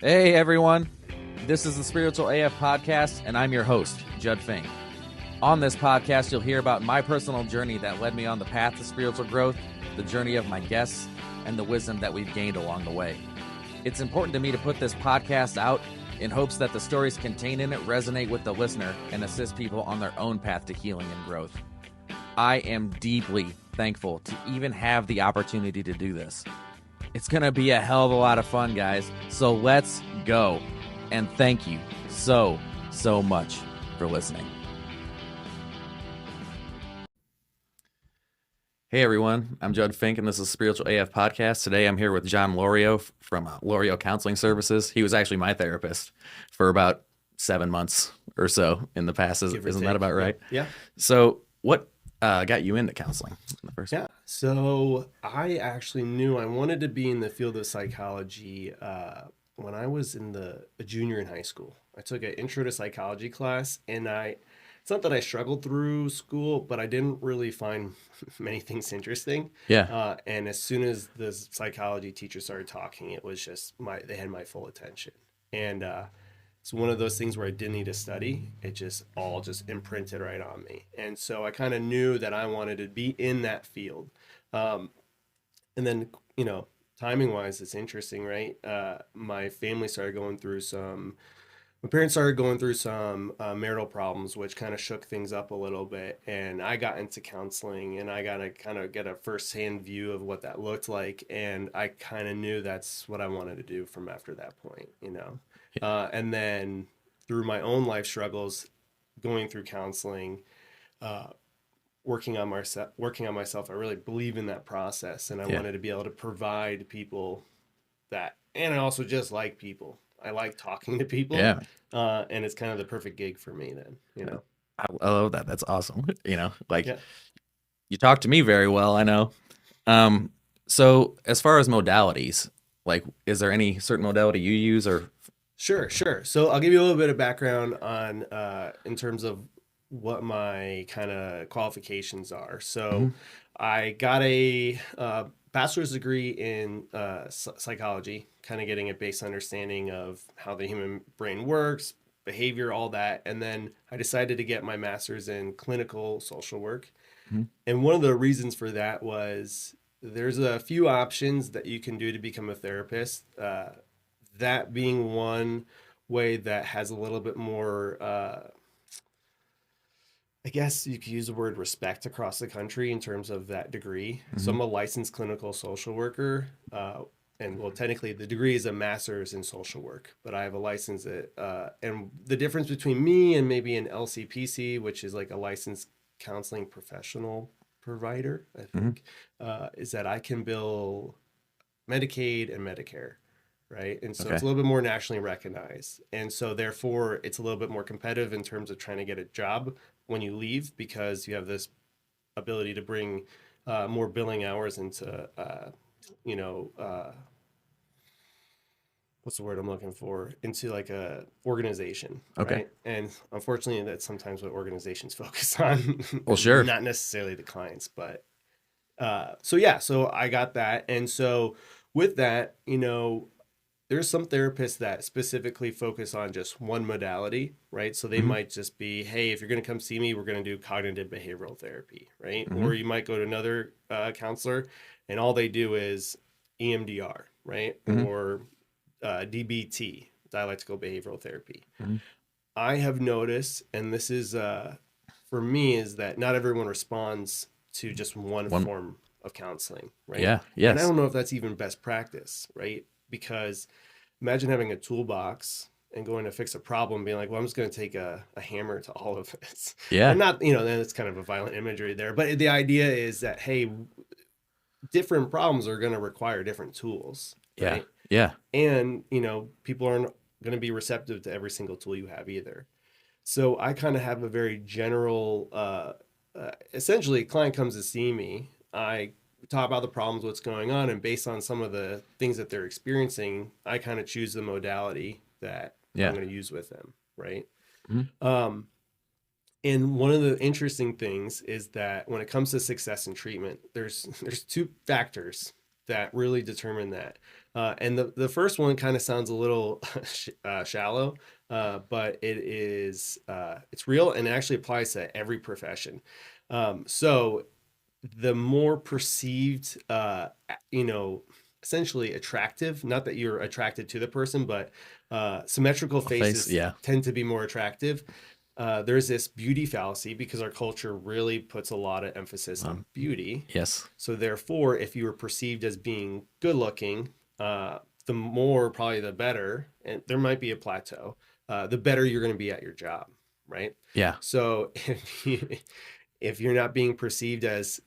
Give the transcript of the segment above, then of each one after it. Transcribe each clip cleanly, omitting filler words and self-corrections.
Hey everyone, this is the Spiritual AF Podcast, and I'm your host, Judd Fink. On this podcast, you'll hear about my personal journey that led me on the path to spiritual growth, the journey of my guests, and the wisdom that we've gained along the way. It's important to me to put this podcast out in hopes that the stories contained in it resonate with the listener and assist people on their own path to healing and growth. I am deeply thankful to even have the opportunity to do this. It's going to be a hell of a lot of fun, guys. So let's go. And thank you so much for listening. Hey, everyone. I'm Judd Fink, and this is Spiritual AF Podcast. Today, I'm here with John Laurio from Laurio Counseling Services. He was actually my therapist for about 7 months or so in the past. Isn't that about right? Yeah. So what got you into counseling in the first place? So I actually knew I wanted to be in the field of psychology when I was a junior in high school. I took an intro to psychology class, and it's not that I struggled through school, but I didn't really find many things interesting. Yeah. And as soon as the psychology teacher started talking, it was just they had my full attention. And it's one of those things where I didn't need to study. It just all imprinted right on me. And so I kind of knew that I wanted to be in that field. And then, timing wise, it's interesting, right? My parents started going through some marital problems, which kind of shook things up a little bit. And I got into counseling, and I got to kind of get a firsthand view of what that looked like. And I kind of knew that's what I wanted to do from after that point, and then through my own life struggles, going through counseling, working on myself, I really believe in that process, and I wanted to be able to provide people that, and I also just like people. I like talking to people, and it's kind of the perfect gig for me then, I love that. That's awesome. You talk to me very well, I know. So as far as modalities, is there any certain modality you use or? Sure. So I'll give you a little bit of background on, in terms of what my kind of qualifications are. So I got a bachelor's degree in psychology, kind of getting a base understanding of how the human brain works, behavior, all that. And then I decided to get my master's in clinical social work. And one of the reasons for that was there's a few options that you can do to become a therapist. That being one way that has a little bit more, I guess you could use the word respect across the country in terms of that degree. So I'm a licensed clinical social worker. Technically the degree is a master's in social work, but I have a license and the difference between me and maybe an LCPC, which is like a licensed counseling professional provider, I think, is that I can bill Medicaid and Medicare. Right. And so it's a little bit more nationally recognized. And so therefore it's a little bit more competitive in terms of trying to get a job when you leave, because you have this ability to bring more billing hours into, what's the word I'm looking for? Into like a organization. Okay. Right. And unfortunately, that's sometimes what organizations focus on. Well, sure. Not necessarily the clients, but so I got that. And so with that, there's some therapists that specifically focus on just one modality, right? So they might just be, hey, if you're going to come see me, we're going to do cognitive behavioral therapy, right? Or you might go to another counselor, and all they do is EMDR, right? Or DBT, dialectical behavioral therapy. I have noticed, and this is for me, is that not everyone responds to just one form of counseling, right? Yeah. Yes. And I don't know if that's even best practice, right? Because imagine having a toolbox and going to fix a problem, being like, well, I'm just going to take a hammer to all of this. Yeah. And not, then it's kind of a violent imagery there. But the idea is that, hey, different problems are going to require different tools. Right? Yeah. And, people aren't going to be receptive to every single tool you have either. So I kind of have a very general, essentially, a client comes to see me. I talk about the problems, what's going on, and based on some of the things that they're experiencing, I kind of choose the modality that I'm going to use with them, right? And one of the interesting things is that when it comes to success in treatment, there's two factors that really determine that. And the first one kind of sounds a little shallow, but it's real and it actually applies to every profession. So the more perceived, essentially attractive, not that you're attracted to the person, but symmetrical faces tend to be more attractive. There's this beauty fallacy because our culture really puts a lot of emphasis on beauty. Yes. So therefore, if you were perceived as being good looking, the more probably the better, and there might be a plateau, the better you're going to be at your job, right? Yeah. So if you're not being perceived as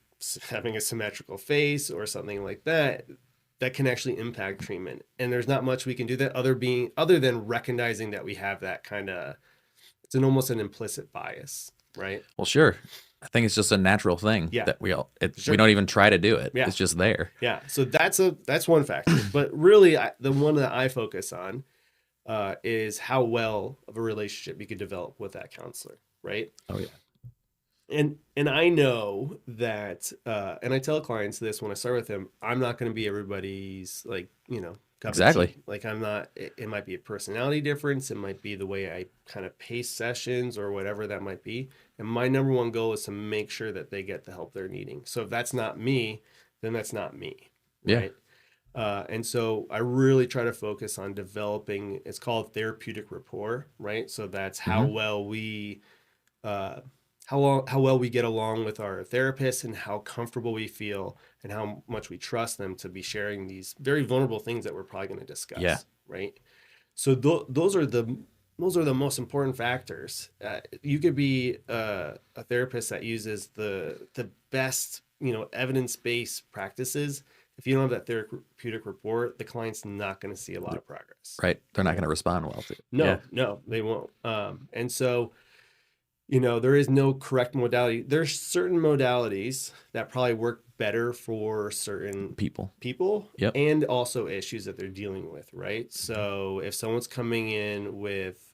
having a symmetrical face or something like that, that can actually impact treatment. And there's not much we can do that other than recognizing that we have that kind of, it's almost an implicit bias, right? Well, sure. I think it's just a natural thing that we don't even try to do it. Yeah. It's just there. Yeah. So that's one factor. But really, the one that I focus on is how well of a relationship you could develop with that counselor, right? Oh yeah. And I know that, and I tell clients this when I start with them, I'm not going to be everybody's exactly. Like I'm not, it might be a personality difference. It might be the way I kind of pace sessions or whatever that might be. And my number one goal is to make sure that they get the help they're needing. So if that's not me, then that's not me. Right. Yeah. And so I really try to focus on developing, it's called therapeutic rapport, right? So that's how well we, how well we get along with our therapists and how comfortable we feel and how much we trust them to be sharing these very vulnerable things that we're probably going to discuss. Yeah. Right. So those are the most important factors. You could be a therapist that uses the best, evidence-based practices. If you don't have that therapeutic rapport, the client's not going to see a lot of progress. Right. They're not going to respond well to it. No, they won't. And so, there is no correct modality. There's certain modalities that probably work better for certain people and also issues that they're dealing with, right? So if someone's coming in with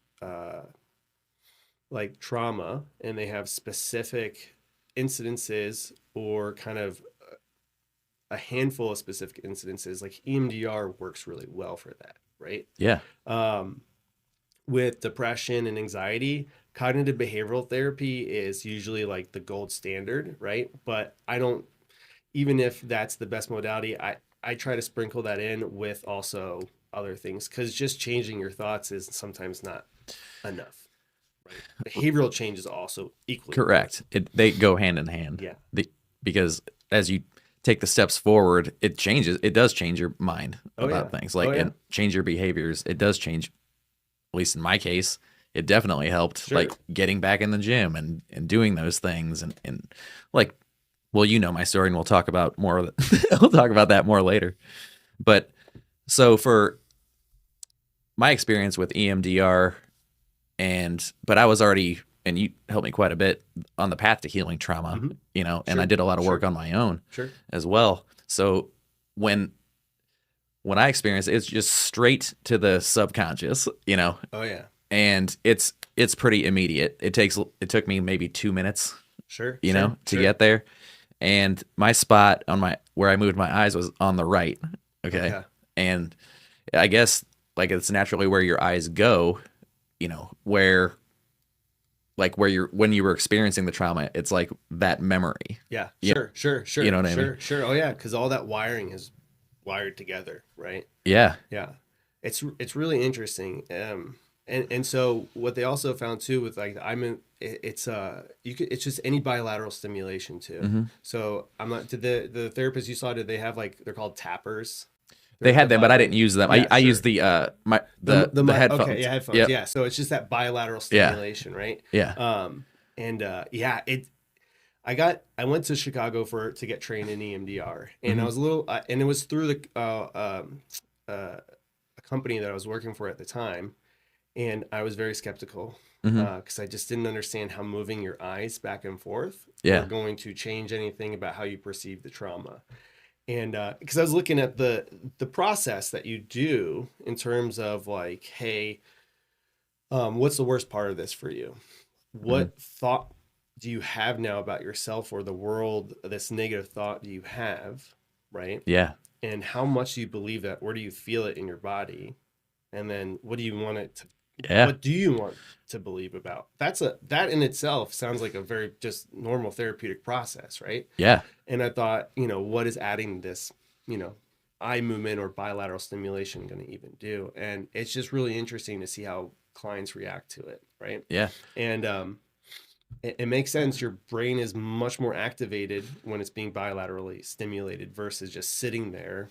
like trauma and they have specific incidences or kind of a handful of specific incidences, like EMDR works really well for that, right? Yeah. With depression and anxiety, cognitive behavioral therapy is usually like the gold standard, right? But even if that's the best modality, I try to sprinkle that in with also other things because just changing your thoughts is sometimes not enough, right? Behavioral change is also equally correct. They go hand in hand. Yeah. Because as you take the steps forward, it does change your mind about things, and change your behaviors. It does change. At least in my case, it definitely helped, like getting back in the gym and doing those things. And like, well, my story and we'll talk about more. We'll talk about that more later. But so for my experience with EMDR but I was already, and you helped me quite a bit on the path to healing trauma, and I did a lot of work on my own as well. So when I experienced it, it's just straight to the subconscious, Oh yeah. And it's pretty immediate. It took me maybe 2 minutes, to get there. And my spot where I moved my eyes was on the right. Okay. Yeah. And I guess like it's naturally where your eyes go, where when you were experiencing the trauma, it's like that memory. Yeah. Sure. You know what I mean? Sure. Oh yeah. Cause all that wiring is wired together, right? Yeah. It's really interesting. And so what they also found too with like it's just any bilateral stimulation too. So did the therapist you saw, did they have they're called tappers? They had them, but I didn't use them. I used the headphones. Okay, yeah, headphones. Yep. Yeah. So it's just that bilateral stimulation, right? Yeah. I went to Chicago to get trained in EMDR, and I was and it was through a company that I was working for at the time, and I was very skeptical because I just didn't understand how moving your eyes back and forth were going to change anything about how you perceive the trauma. And because I was looking at the process that you do in terms of like, hey, what's the worst part of this for you? What thought do you have now about yourself or the world? This negative thought do you have, right? Yeah. and how much do you believe that? Where do you feel it in your body? And then what do you want it to, Yeah. what do you want to believe about? That in itself sounds like a very just normal therapeutic process, right? Yeah. And I thought, what is adding this, eye movement or bilateral stimulation going to even do? And it's just really interesting to see how clients react to it, right? Yeah. And it makes sense. Your brain is much more activated when it's being bilaterally stimulated versus just sitting there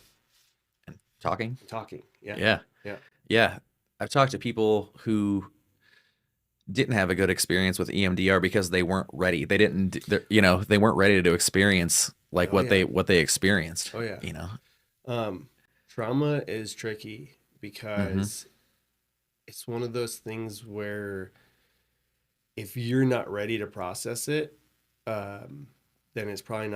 Talking. talking. Yeah. Yeah. Yeah. Yeah. I've talked to people who didn't have a good experience with EMDR because they weren't ready. They didn't, they weren't ready to experience like Oh, yeah. what they experienced. Oh, yeah. You know. Trauma is tricky Mm-hmm. because it's one of those things where if you're not ready to process it, then it's probably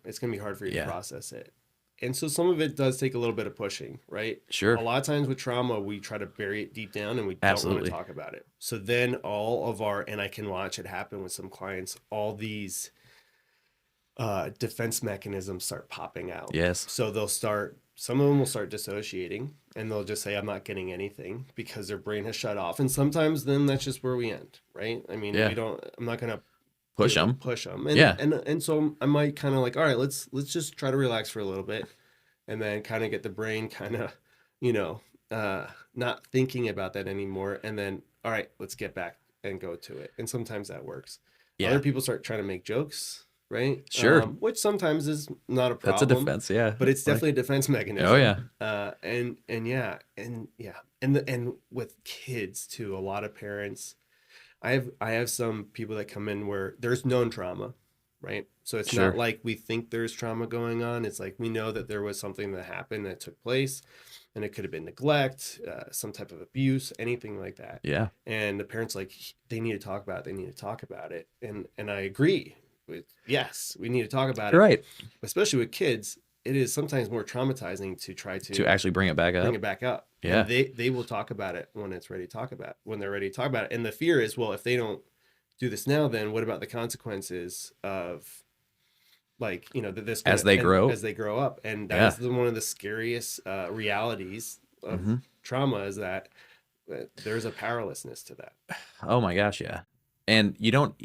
it's going to be hard for you to Yeah. process it. And so some of it does take a little bit of pushing, right? Sure. A lot of times with trauma, we try to bury it deep down and we don't want to talk about it. So then and I can watch it happen with some clients, all these defense mechanisms start popping out. Yes. So some of them will start dissociating and they'll just say, I'm not getting anything because their brain has shut off. And sometimes then that's just where we end, right? I mean, I'm not going to push them. And so I might kind of like, all right, let's just try to relax for a little bit and then kind of get the brain kind of, not thinking about that anymore. And then, all right, let's get back and go to it. And sometimes that works. Yeah. Other people start trying to make jokes, right? Sure. Which sometimes is not a problem. That's a defense, yeah. But it's definitely a defense mechanism. Oh yeah. And with kids too, a lot of parents, I have some people that come in where there's known trauma, right? So it's not like we think there's trauma going on. It's like we know that there was something that happened that took place, and it could have been neglect, some type of abuse, anything like that. Yeah. And the parents they need to talk about it. They need to talk about it. And I agree with, yes, we need to talk about it. Right. Especially with kids, it is sometimes more traumatizing to try to actually bring it back up. Yeah. And they will talk about it when they're ready to talk about it. And the fear is, well, if they don't do this now, then what about the consequences of this as they grow up? And that's one of the scariest realities of trauma, is that there's a powerlessness to that. Oh my gosh. Yeah. And you don't,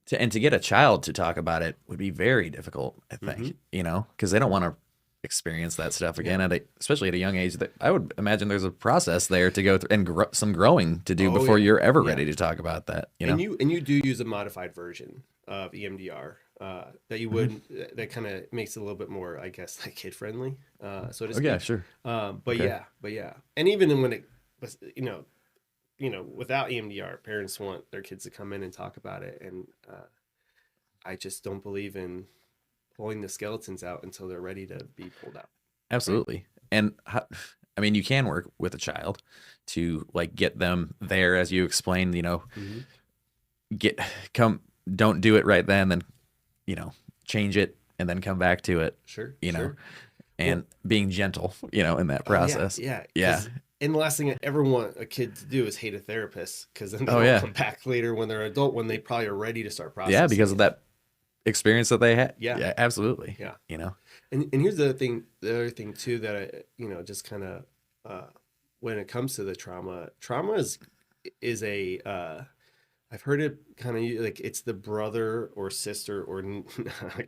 to get a child to talk about it would be very difficult, I think, because they don't want to experience that stuff again, especially at a young age. That I would imagine there's a process there to go through and some growing to do before you're ever ready to talk about that. And you do use a modified version of EMDR that you would that kind of makes it a little bit more, I guess, like kid friendly, so to speak. Yeah, sure. But yeah, and even when it was, without EMDR, parents want their kids to come in and talk about it, and I just don't believe in pulling the skeletons out until they're ready to be pulled out. Absolutely. And I mean, you can work with a child to get them there, as you explained, don't do it right then, change it and then come back to it. Sure. And being gentle, in that process. Yeah. And the last thing I ever want a kid to do is hate a therapist, because then they'll come back later when they're an adult, when they probably are ready to start processing. Yeah, because of that experience that they had. Yeah, absolutely. Yeah. And here's the other thing too, that I just kind of when it comes to the trauma is a I've heard it kind of like it's the brother or sister or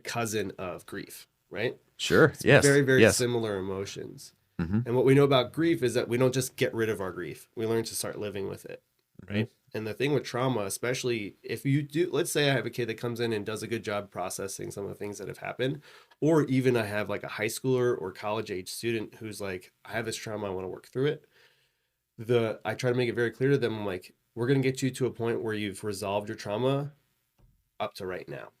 cousin of grief, right? Sure. It's very, very similar emotions. And what we know about grief is that we don't just get rid of our grief. We learn to start living with it, right? And the thing with trauma, especially if you do, let's say I have a kid that comes in and does a good job processing some of the things that have happened, or even I have like a high schooler or college age student who's like, I have this trauma, I want to work through it. I try to make it very clear to them, I'm like, we're going to get you to a point where you've resolved your trauma up to right now.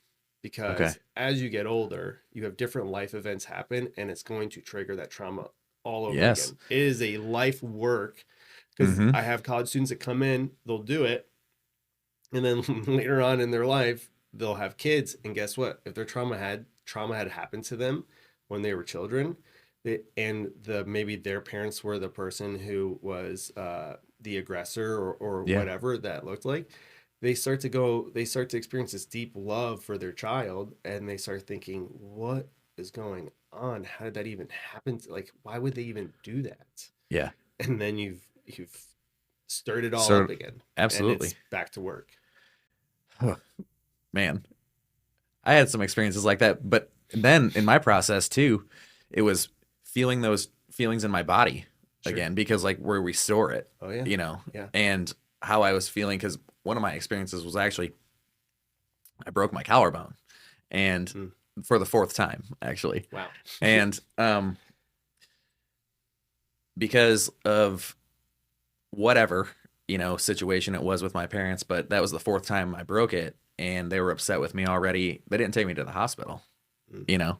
Because as you get older, you have different life events happen, and it's going to trigger that trauma all over again. It is a life work, because I have college students that come in, they'll do it, and then later on in their life, they'll have kids, and guess what? If their trauma had happened to them when they were children, maybe their parents were the person who was the aggressor or whatever that looked like, they start to experience this deep love for their child, and they start thinking, what is going on? How did that even happen? Like, why would they even do that? Yeah. And then you've stirred it all So up again, and absolutely. it's back to work. Man, I had some experiences like that, but then in my process too, it was feeling those feelings in my body Sure. again, because like where we store it, Oh yeah. Yeah. and how I was feeling. Because one of my experiences was actually I broke my collarbone, and for the fourth time actually. Wow. And because of whatever situation it was with my parents, but that was the fourth time I broke it, and they were upset with me already. They didn't take me to the hospital, and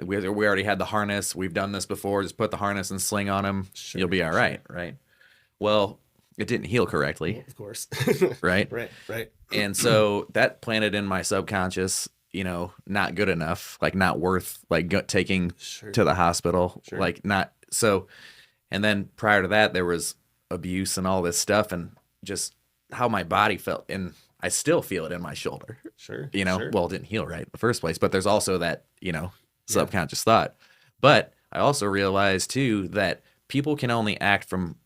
we already had the harness. We've done this before. Just put the harness and sling on him. Sure, You'll be all right, right? Well, it didn't heal correctly. Well, of course. Right. Right. And so that planted in my subconscious, not good enough, like not worth like taking to the hospital, like not so. And then prior to that, there was abuse and all this stuff, and just how my body felt. And I still feel it in my shoulder. Sure. Well, it didn't heal right in the first place, but there's also that, subconscious thought. But I also realized too that people can only act from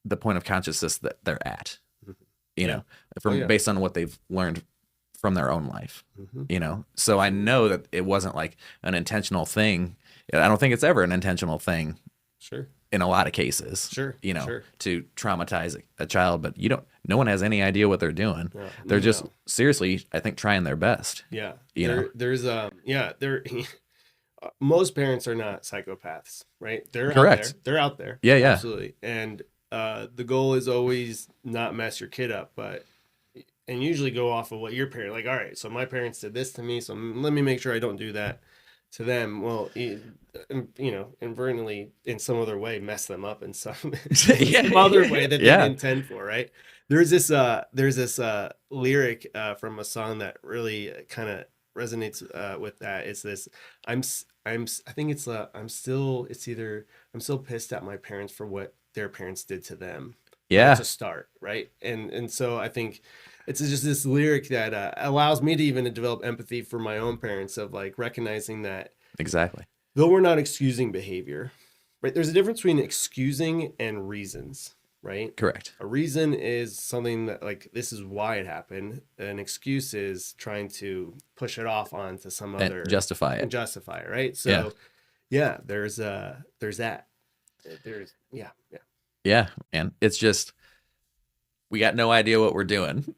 the point of consciousness that they're at, based on what they've learned from their own life, So I know that it wasn't like an intentional thing. I don't think it's ever an intentional thing. Sure. In a lot of cases, to traumatize a child, but no one has any idea what they're doing. No, they're just seriously, I think, trying their best. Yeah. Most parents are not psychopaths, right? They're correct. Out there. They're out there. Yeah. Absolutely. And the goal is always not mess your kid up, and usually go off of what your parent, like, all right, so my parents did this to me, so let me make sure I don't do that to them. Well, inadvertently in some other way mess them up in some other way that they didn't intend for, right? There's this lyric from a song that really kind of resonates with that. It's this, I'm still pissed at my parents for what their parents did to them. To start, right? And so I think it's just this lyric that allows me to even develop empathy for my own parents, of like recognizing that exactly, though we're not excusing behavior, right? There's a difference between excusing and reasons, right? Correct. A reason is something that, like, this is why it happened. An excuse is trying to push it off onto some other and justify it, right? So there's that. Yeah, and it's just we got no idea what we're doing,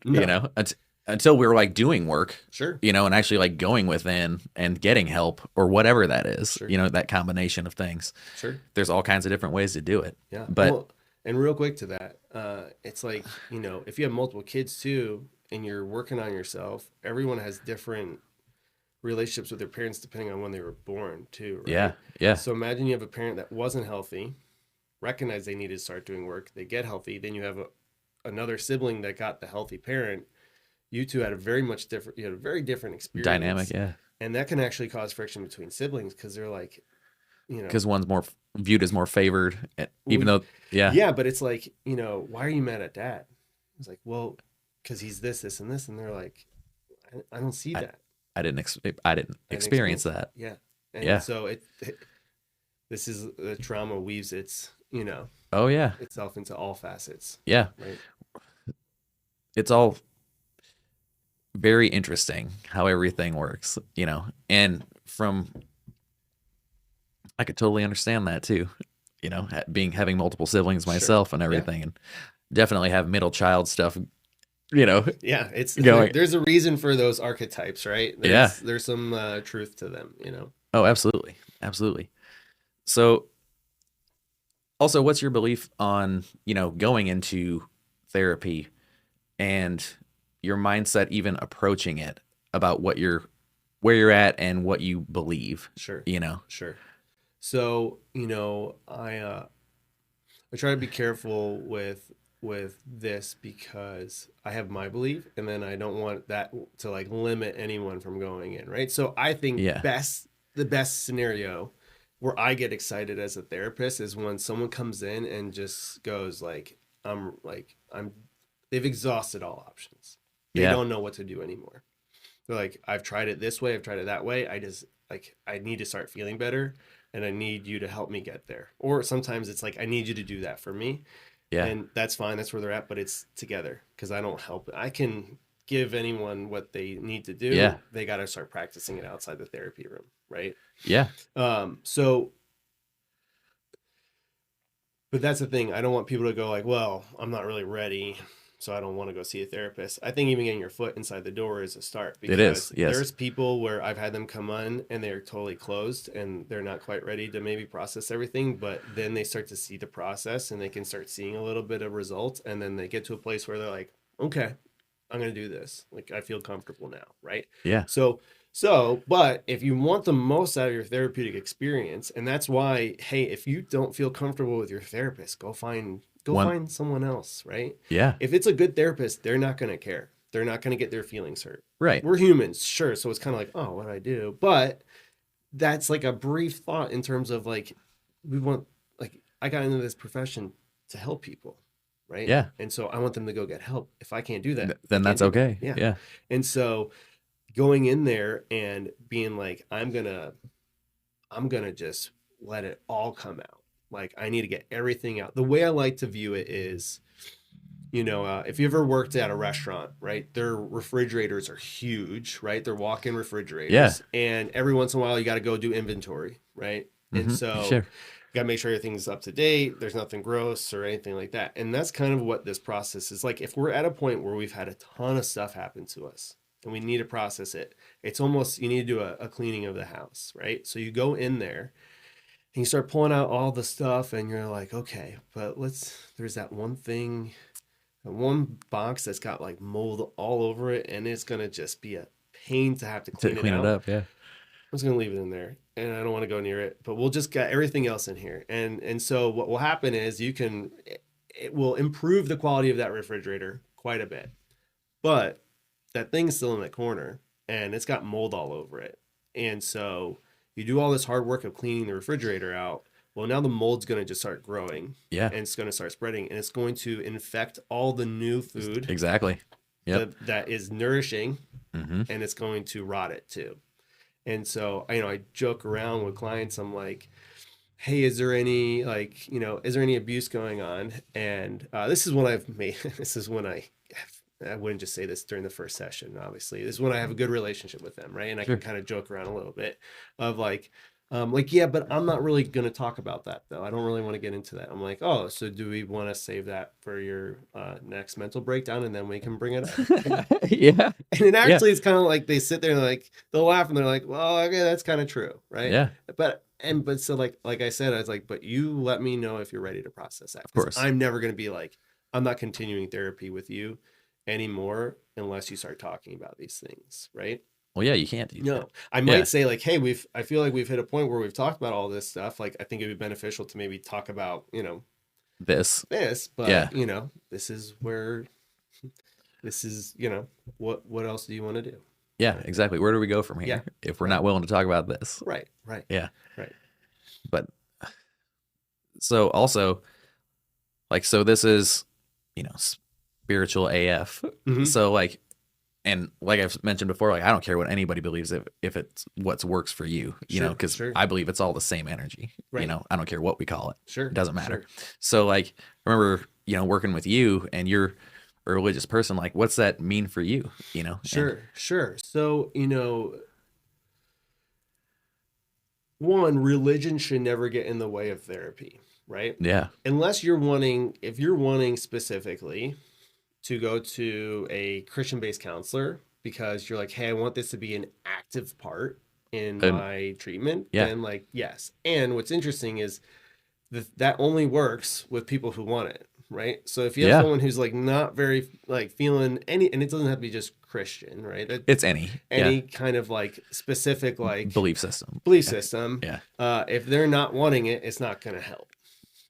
until we were like doing work, and actually like going within and getting help or whatever that is, that combination of things. There's all kinds of different ways to do it. Yeah, but and real quick to that, it's like, if you have multiple kids too, and you're working on yourself, everyone has different relationships with their parents depending on when they were born too, right? Yeah. So imagine you have a parent that wasn't healthy, recognize they needed to start doing work, they get healthy, then you have another sibling that got the healthy parent. You two had a very different experience. Dynamic, yeah. And that can actually cause friction between siblings, because they're like, because one's more viewed as more favored, even though, yeah, but it's like, why are you mad at dad? It's like, well, because he's this, and this, and they're like, I don't see that. I didn't experience that. Yeah, and so this is the trauma weaves its itself into all facets. Yeah, right? It's all very interesting how everything works, and I could totally understand that too, having multiple siblings myself and everything, and definitely have middle child stuff, it's going. There's a reason for those archetypes, right? There's some truth to them, Oh, absolutely. So also, what's your belief on, going into therapy and your mindset, even approaching it, about where you're at and what you believe? Sure. So, I try to be careful with this, because I have my belief, and then I don't want that to like limit anyone from going in, right? So I think the best scenario where I get excited as a therapist is when someone comes in and just goes like, they've exhausted all options. They don't know what to do anymore. They're like, I've tried it this way, I've tried it that way. like I need to start feeling better and I need you to help me get there. Or sometimes it's like I need you to do that for me. Yeah. And that's fine. That's where they're at, but it's together because I don't help. I can give anyone what they need to do. Yeah. They got to start practicing it outside the therapy room, right? Yeah. So, but that's the thing. I don't want people to go like, well, I'm not really ready, so I don't want to go see a therapist. I think even getting your foot inside the door is a start, because It is, yes. there's people where I've had them come on and they're totally closed and they're not quite ready to maybe process everything, but then they start to see the process and they can start seeing a little bit of results, and then they get to a place where they're like, okay, I'm going to do this. Like, I feel comfortable now, right? Yeah. So, but if you want the most out of your therapeutic experience, and that's why, hey, if you don't feel comfortable with your therapist, go find someone else, right? Yeah. If it's a good therapist, they're not going to care. They're not going to get their feelings hurt. Right. We're humans, sure. So it's kind of like, oh, what do I do? But that's like a brief thought in terms of like, I got into this profession to help people, right? Yeah. And so I want them to go get help. If I can't do that, then that's okay. Yeah. Yeah. And so going in there and being like, I'm gonna just let it all come out. Like, I need to get everything out. The way I like to view it is, if you ever worked at a restaurant, right? Their refrigerators are huge, right? They're walk-in refrigerators. Yeah. And every once in a while, you got to go do inventory, right? And so Sure. you got to make sure everything's up to date. There's nothing gross or anything like that. And that's kind of what this process is like. If we're at a point where we've had a ton of stuff happen to us and we need to process it, it's almost, you need to do a cleaning of the house, right? So you go in there and you start pulling out all the stuff and you're like, okay, but there's that one thing, that one box that's got like mold all over it, and it's going to just be a pain to have to clean it out. up. Yeah. I'm just going to leave it in there and I don't want to go near it, but we'll just get everything else in here. And so what will happen is it will improve the quality of that refrigerator quite a bit, but that thing's still in the corner and it's got mold all over it. And so you do all this hard work of cleaning the refrigerator out. Well, now the mold's going to just start growing. Yeah. And it's going to start spreading, and it's going to infect all the new food. Exactly. Yep. That is nourishing, and it's going to rot it too. And so, I joke around with clients. I'm like, hey, is there any abuse going on? And this is when I wouldn't just say this during the first session, obviously. This is when I have a good relationship with them, right? And I can kind of joke around a little bit of like, yeah, but I'm not really going to talk about that, though. I don't really want to get into that. I'm like, oh, so do we want to save that for your next mental breakdown, and then we can bring it up? Yeah. And it actually is kind of like they sit there and like, they'll laugh and they're like, well, okay, that's kind of true, right? Yeah. But so like I said, I was like, but you let me know if you're ready to process that. Of course. I'm never going to be like, I'm not continuing therapy with you anymore unless you start talking about these things, right? Well, yeah, you can't do that. No, I might say like, hey, I feel like we've hit a point where we've talked about all this stuff. Like, I think it'd be beneficial to maybe talk about, this, but this is where, what else do you want to do? Yeah, exactly. Where do we go from here if we're not willing to talk about this? Right. Yeah. Right. But so also, like, so this is, spiritual AF. So like, and like I've mentioned before, like, I don't care what anybody believes if it's what works for you, because I believe it's all the same energy, I don't care what we call it. It doesn't matter. So like, I remember, working with you, and you're a religious person. Like, what's that mean for you? Sure. So, one, religion should never get in the way of therapy, right? Yeah. Unless if you're wanting specifically to go to a Christian-based counselor because you're like, hey, I want this to be an active part in my treatment, then like, yes. And what's interesting is that only works with people who want it, right? So if you have someone who's like not very like feeling any, and it doesn't have to be just Christian, right? It's any kind of like specific like belief system. Yeah. If they're not wanting it, it's not going to help,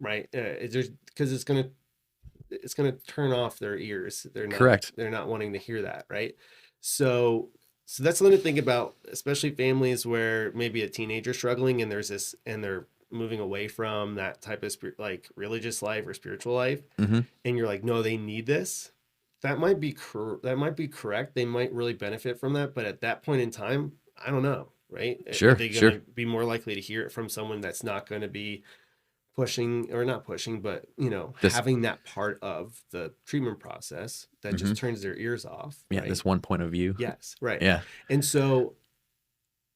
right? Because it's going to turn off their ears. They're not correct. They're not wanting to hear that, right? So that's something to think about, especially families where maybe a teenager's struggling and they're moving away from that type of like religious life or spiritual life, and you're like, no, they need this. That might be correct. They might really benefit from that, but at that point in time, I don't know. right? Are Sure, they going sure. to be more likely to hear it from someone that's not going to be pushing, or not pushing, but This, having that part of the treatment process that hmm just turns their ears off, yeah, right? this one point of view. Yes, right. Yeah. And so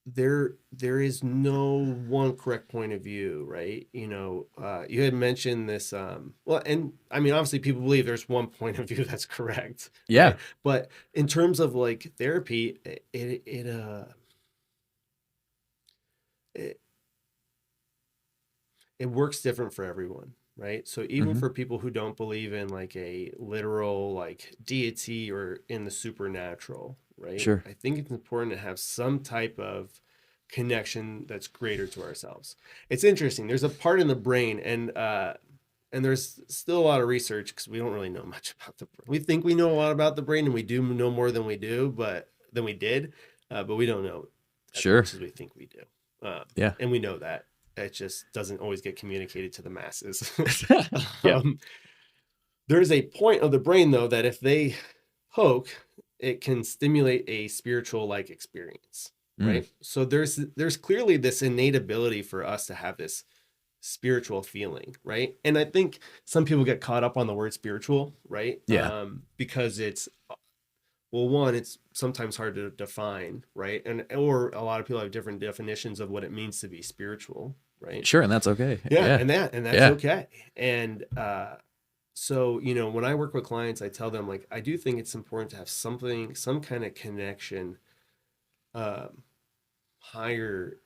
there is no one correct point of view, right? You had mentioned this, well, and I mean, obviously people believe there's one point of view that's correct, Yeah. right? But in terms of like therapy, it it works different for everyone, right? So even hmm for people who don't believe in like a literal like deity or in the supernatural, right? Sure. I think it's important to have some type of connection that's greater to ourselves. It's interesting. There's a part in the brain, and there's still a lot of research because we don't really know much about the brain. We think we know a lot about the brain, and we do know more than we do, but we did, but we don't know as Sure. much as we think we do. Yeah. And we know that it just doesn't always get communicated to the masses. Yeah. um, there's a point of the brain though that if they poke, it can stimulate a spiritual like experience, Mm. right? So there's clearly this innate ability for us to have this spiritual feeling, right? And I think some people get caught up on the word spiritual, right? Yeah. Because it's, well, one, it's sometimes hard to define, right? And or a lot of people have different definitions of what it means to be spiritual, right? Sure. And that's okay. Yeah, Yeah. and that's Yeah. okay. And so when I work with clients, I tell them like I do think it's important to have some kind of connection um, higher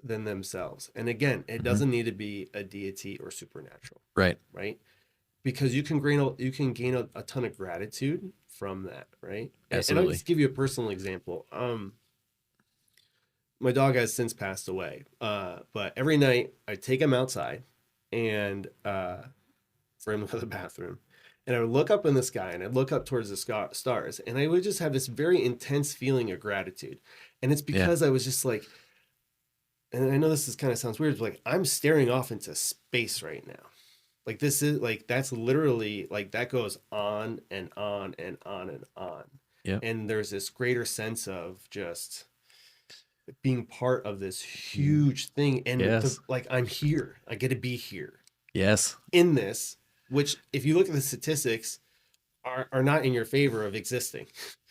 than themselves. And again, it hmm doesn't need to be a deity or supernatural, Right. right? Because you can gain a ton of gratitude from that, right? And I'll Absolutely. just give you a personal example. My dog has since passed away, but every night I take him outside and for him to go to the bathroom. And I would look up in the sky and I'd look up towards the stars and I would just have this very intense feeling of gratitude. And it's Yeah. because I was just like, and I know this is kind of sounds weird, but like I'm staring off into space right now. Like this is like, that's literally like that goes on and on and on and on. Yep. And there's this greater sense of just being part of this huge thing. And Yes. like, I'm here, I get to be here Yes. in this, which if you look at the statistics are not in your favor of existing,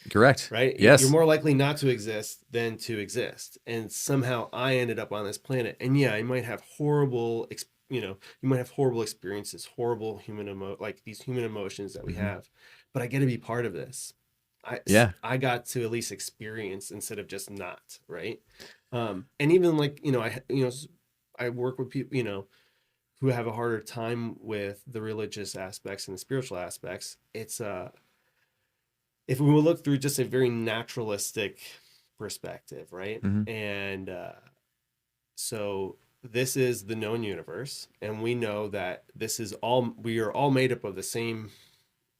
Correct. right? You're Yes. more likely not to exist than to exist. And somehow I ended up on this planet. And yeah, I might have you might have horrible experiences, horrible like these human emotions that we hmm have, but I get to be part of this. Yeah. I got to at least experience instead of just not, right? And even like, I work with people, who have a harder time with the religious aspects and the spiritual aspects. It's if we will look through just a very naturalistic perspective, right? hmm And so this is the known universe, and we know that we are all made up of the same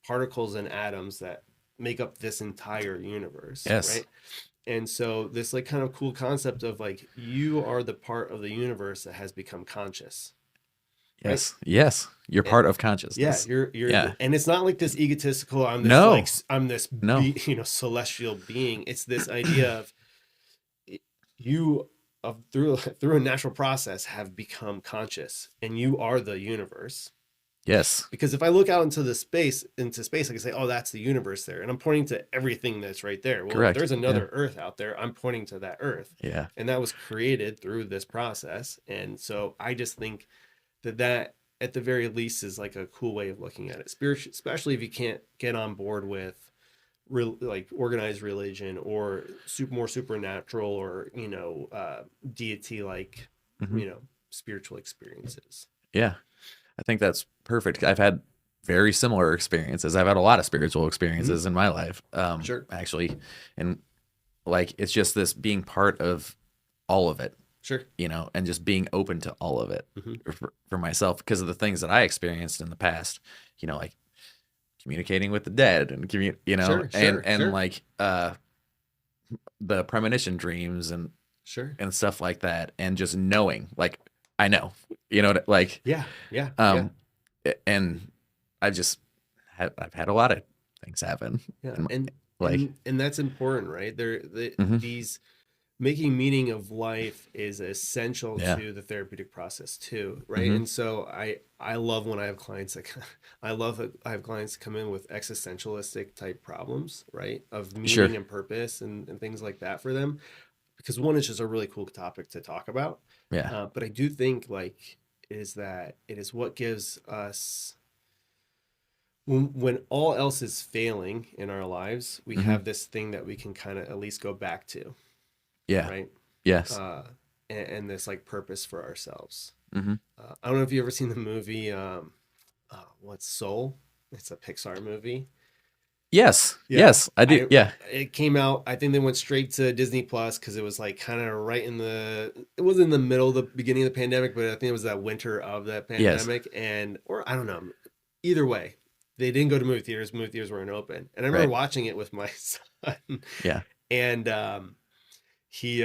particles and atoms that make up this entire universe, Yes. right? And so this like kind of cool concept of like you are the part of the universe that has become conscious, right? Yes. Yes. You're And part of yeah, consciousness. you're Yeah. and it's not like this egotistical, No. I'm this No. celestial being. It's this idea of you through a natural process have become conscious and you are the universe. Yes. Because if I look out into space, I can say, oh, that's the universe there. And I'm pointing to everything that's right there. Well, if Correct. there's Yeah. another Earth out there, I'm pointing to that Earth. Yeah. And that was created through this process. And so I just think that at the very least is like a cool way of looking at it. Spiritual, especially if you can't get on board with like organized religion or more supernatural or, deity like, hmm spiritual experiences. Yeah. I think that's perfect. I've had very similar experiences. I've had a lot of spiritual experiences in my life. Sure. Actually. And like, it's just this being part of all of it, Sure. and just being open to all of it Mm-hmm. for myself because of the things that I experienced in the past, like communicating with the dead and, Sure. like, the premonition dreams and Sure. stuff like that. And just knowing, like, I know, like, Yeah. Yeah. and I've had a lot of things happen. Yeah. in my- And like, and that's important, right? mhm, These making meaning of life is essential Yeah. to the therapeutic process too, right? Mm-hmm. And so I love when I have clients that I love that I have clients come in with existentialistic type problems, right? Of Sure. meaning and purpose and things like that for them, because one, it's just a really cool topic to talk about. Yeah. But I do think like is that it is what gives us when all else is failing in our lives, we Mm-hmm. have this thing that we can kind of at least go back to, Yeah. right? Yes. uh, and this like purpose for ourselves. Mm-hmm. I don't know if you ever seen the movie, what's Soul? It's a Pixar movie. Yes. Yeah, Yes. I do. Yeah. it came out. I think they went straight to Disney Plus because it was like kind of right it was in the middle of the beginning of the pandemic, but I think it was that winter of that Yes. pandemic, or I don't know. Either way, they didn't go to movie theaters. Movie theaters weren't open, and I remember Right. watching it with my son. Yeah. And he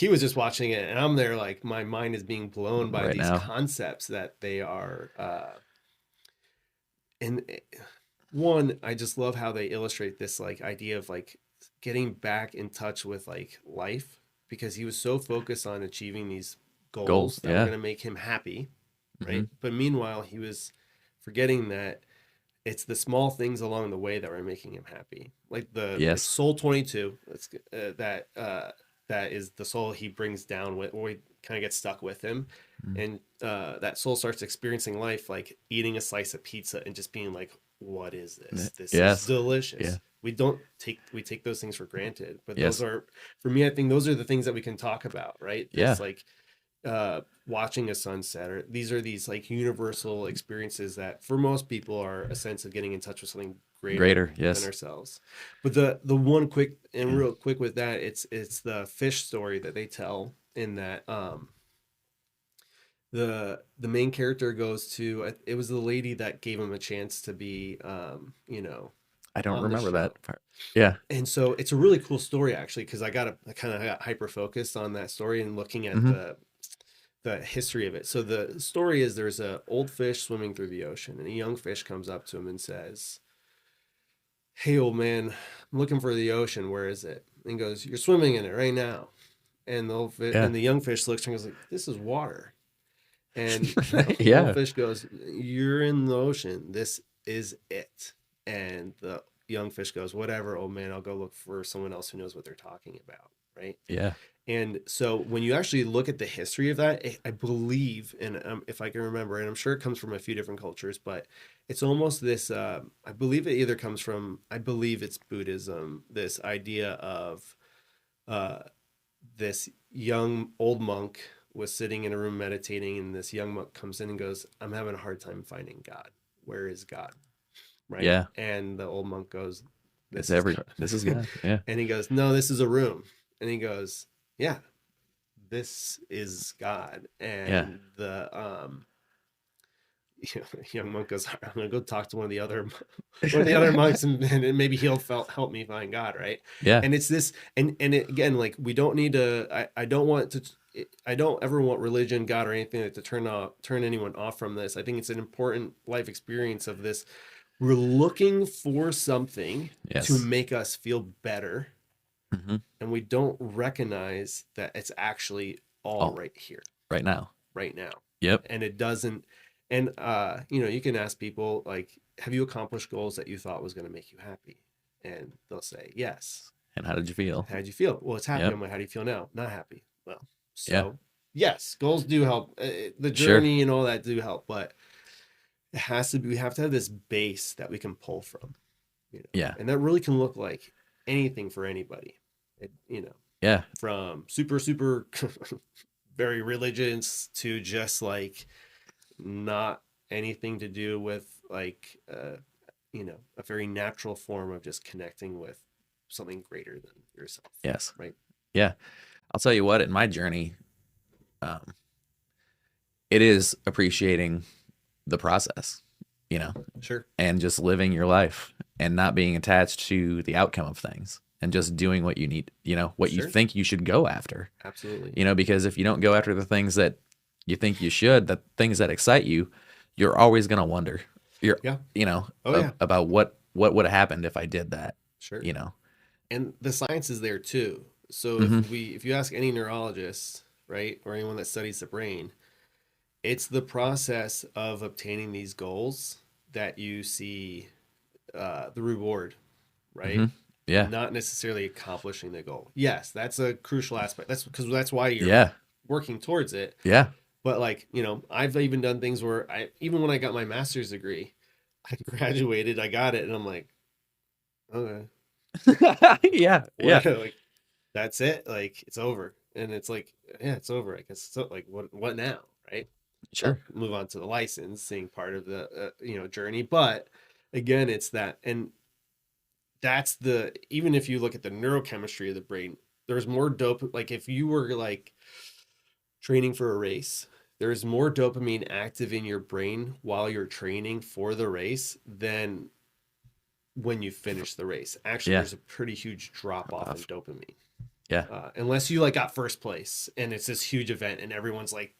was just watching it, and I'm there like my mind is being blown by Right these now. concepts that they are and one, I just love how they illustrate this like idea of like getting back in touch with like life, because he was so focused on achieving these Goals. goals that were Yeah. going to make him happy, Mm-hmm. right? But meanwhile he was forgetting that it's the small things along the way that were making him happy, like the like Yes. soul 22. That's that is the soul he brings down with, or he kind of gets stuck with him. Mm. And that soul starts experiencing life like eating a slice of pizza and just being like, what is this? This is Yes. Yeah. delicious. We take those things for granted, but those Yes. are, for me, I think those are the things that we can talk about, right? Yeah. This like watching a sunset, or these are these like universal experiences that for most people are a sense of getting in touch with something greater Yes. than ourselves. But the one quick and Yeah. real quick with that, it's the fish story that they tell in that the main character goes to, it was the lady that gave him a chance to be I don't on the remember show. that part. Yeah. And so it's a really cool story actually, because I kind of got hyper focused on that story and looking at Mm-hmm. the history of it. So the story is there's a old fish swimming through the ocean, and a young fish comes up to him and says, "Hey, old man, I'm looking for the ocean. Where is it?" And he goes, "You're swimming in it right now." And Yeah. and the young fish looks and goes like, "This is water." And the old Yeah. fish goes, "You're in the ocean. This is it." And the young fish goes, "Whatever, old man. I'll go look for someone else who knows what they're talking about." Right. Yeah. And so when you actually look at the history of that, I believe, and if I can remember, and I'm sure it comes from a few different cultures, but it's almost this, I believe it either comes from, I believe it's Buddhism, this idea of uh, this young old monk was sitting in a room meditating, and this young monk comes in and goes, "I'm having a hard time finding God. Where is God?" Right. Yeah. And the old monk goes, It's "This is God." this is good. Yeah. And he goes, "No, this is a room." And he goes, "Yeah, this is God." Yeah. And the young monk goes, "I'm gonna go talk to one of the other monks, and maybe he'll help me find God." Right. Yeah. And it's this, and again, like we don't need to. I don't want to. I don't ever want religion, God, or anything like to turn anyone off from this. I think it's an important life experience of this. We're looking for something Yes. to make us feel better, Mm-hmm. and we don't recognize that it's actually all right here, Right now. right now. Yep. And it doesn't. And you can ask people like, "Have you accomplished goals that you thought was going to make you happy?" And they'll say yes. And how did you feel? How'd you feel? Well, it's happy. Yep. I'm like, "How do you feel now?" Not happy. Well, so Yeah. yes, goals do help. The Sure. journey and all that do help, but it has to be. We have to have this base that we can pull from. Yeah. And that really can look like anything for anybody. Yeah. From super very religious to just like not anything to do with like a very natural form of just connecting with something greater than yourself. Yes. Right. Yeah. I'll tell you what, in my journey, it is appreciating the process, Sure. and just living your life and not being attached to the outcome of things, and just doing what you need, what you Sure. think you should go after, Absolutely. because if you don't go after the things that you think you should, the things that excite you, you're always going to wonder, Yeah. about what would have happened if I did that, Sure. you know? And the science is there too. So Hmm. if you ask any neurologist, right, or anyone that studies the brain, it's the process of obtaining these goals that you see the reward, Hmm. right? Yeah. Not necessarily accomplishing the goal. Yes, that's a crucial aspect. That's because that's why you're Yeah. working towards it. Yeah. But like, I've even done things where even when I got my master's degree, I graduated, I got it, and I'm like, okay, Yeah. Yeah. what? Like, that's it. Like, it's over, and it's like, yeah, it's over. I guess so. Like, what now, right? Well, Sure. move on to the licensing part of the journey. But again, it's that, and that's the even if you look at the neurochemistry of the brain, there's more dope. Like if you were like training for a race, there's more dopamine active in your brain while you're training for the race than when you finish the race. Actually, Yeah. there's a pretty huge drop off in dopamine. Yeah. Unless you like got first place and it's this huge event and everyone's like,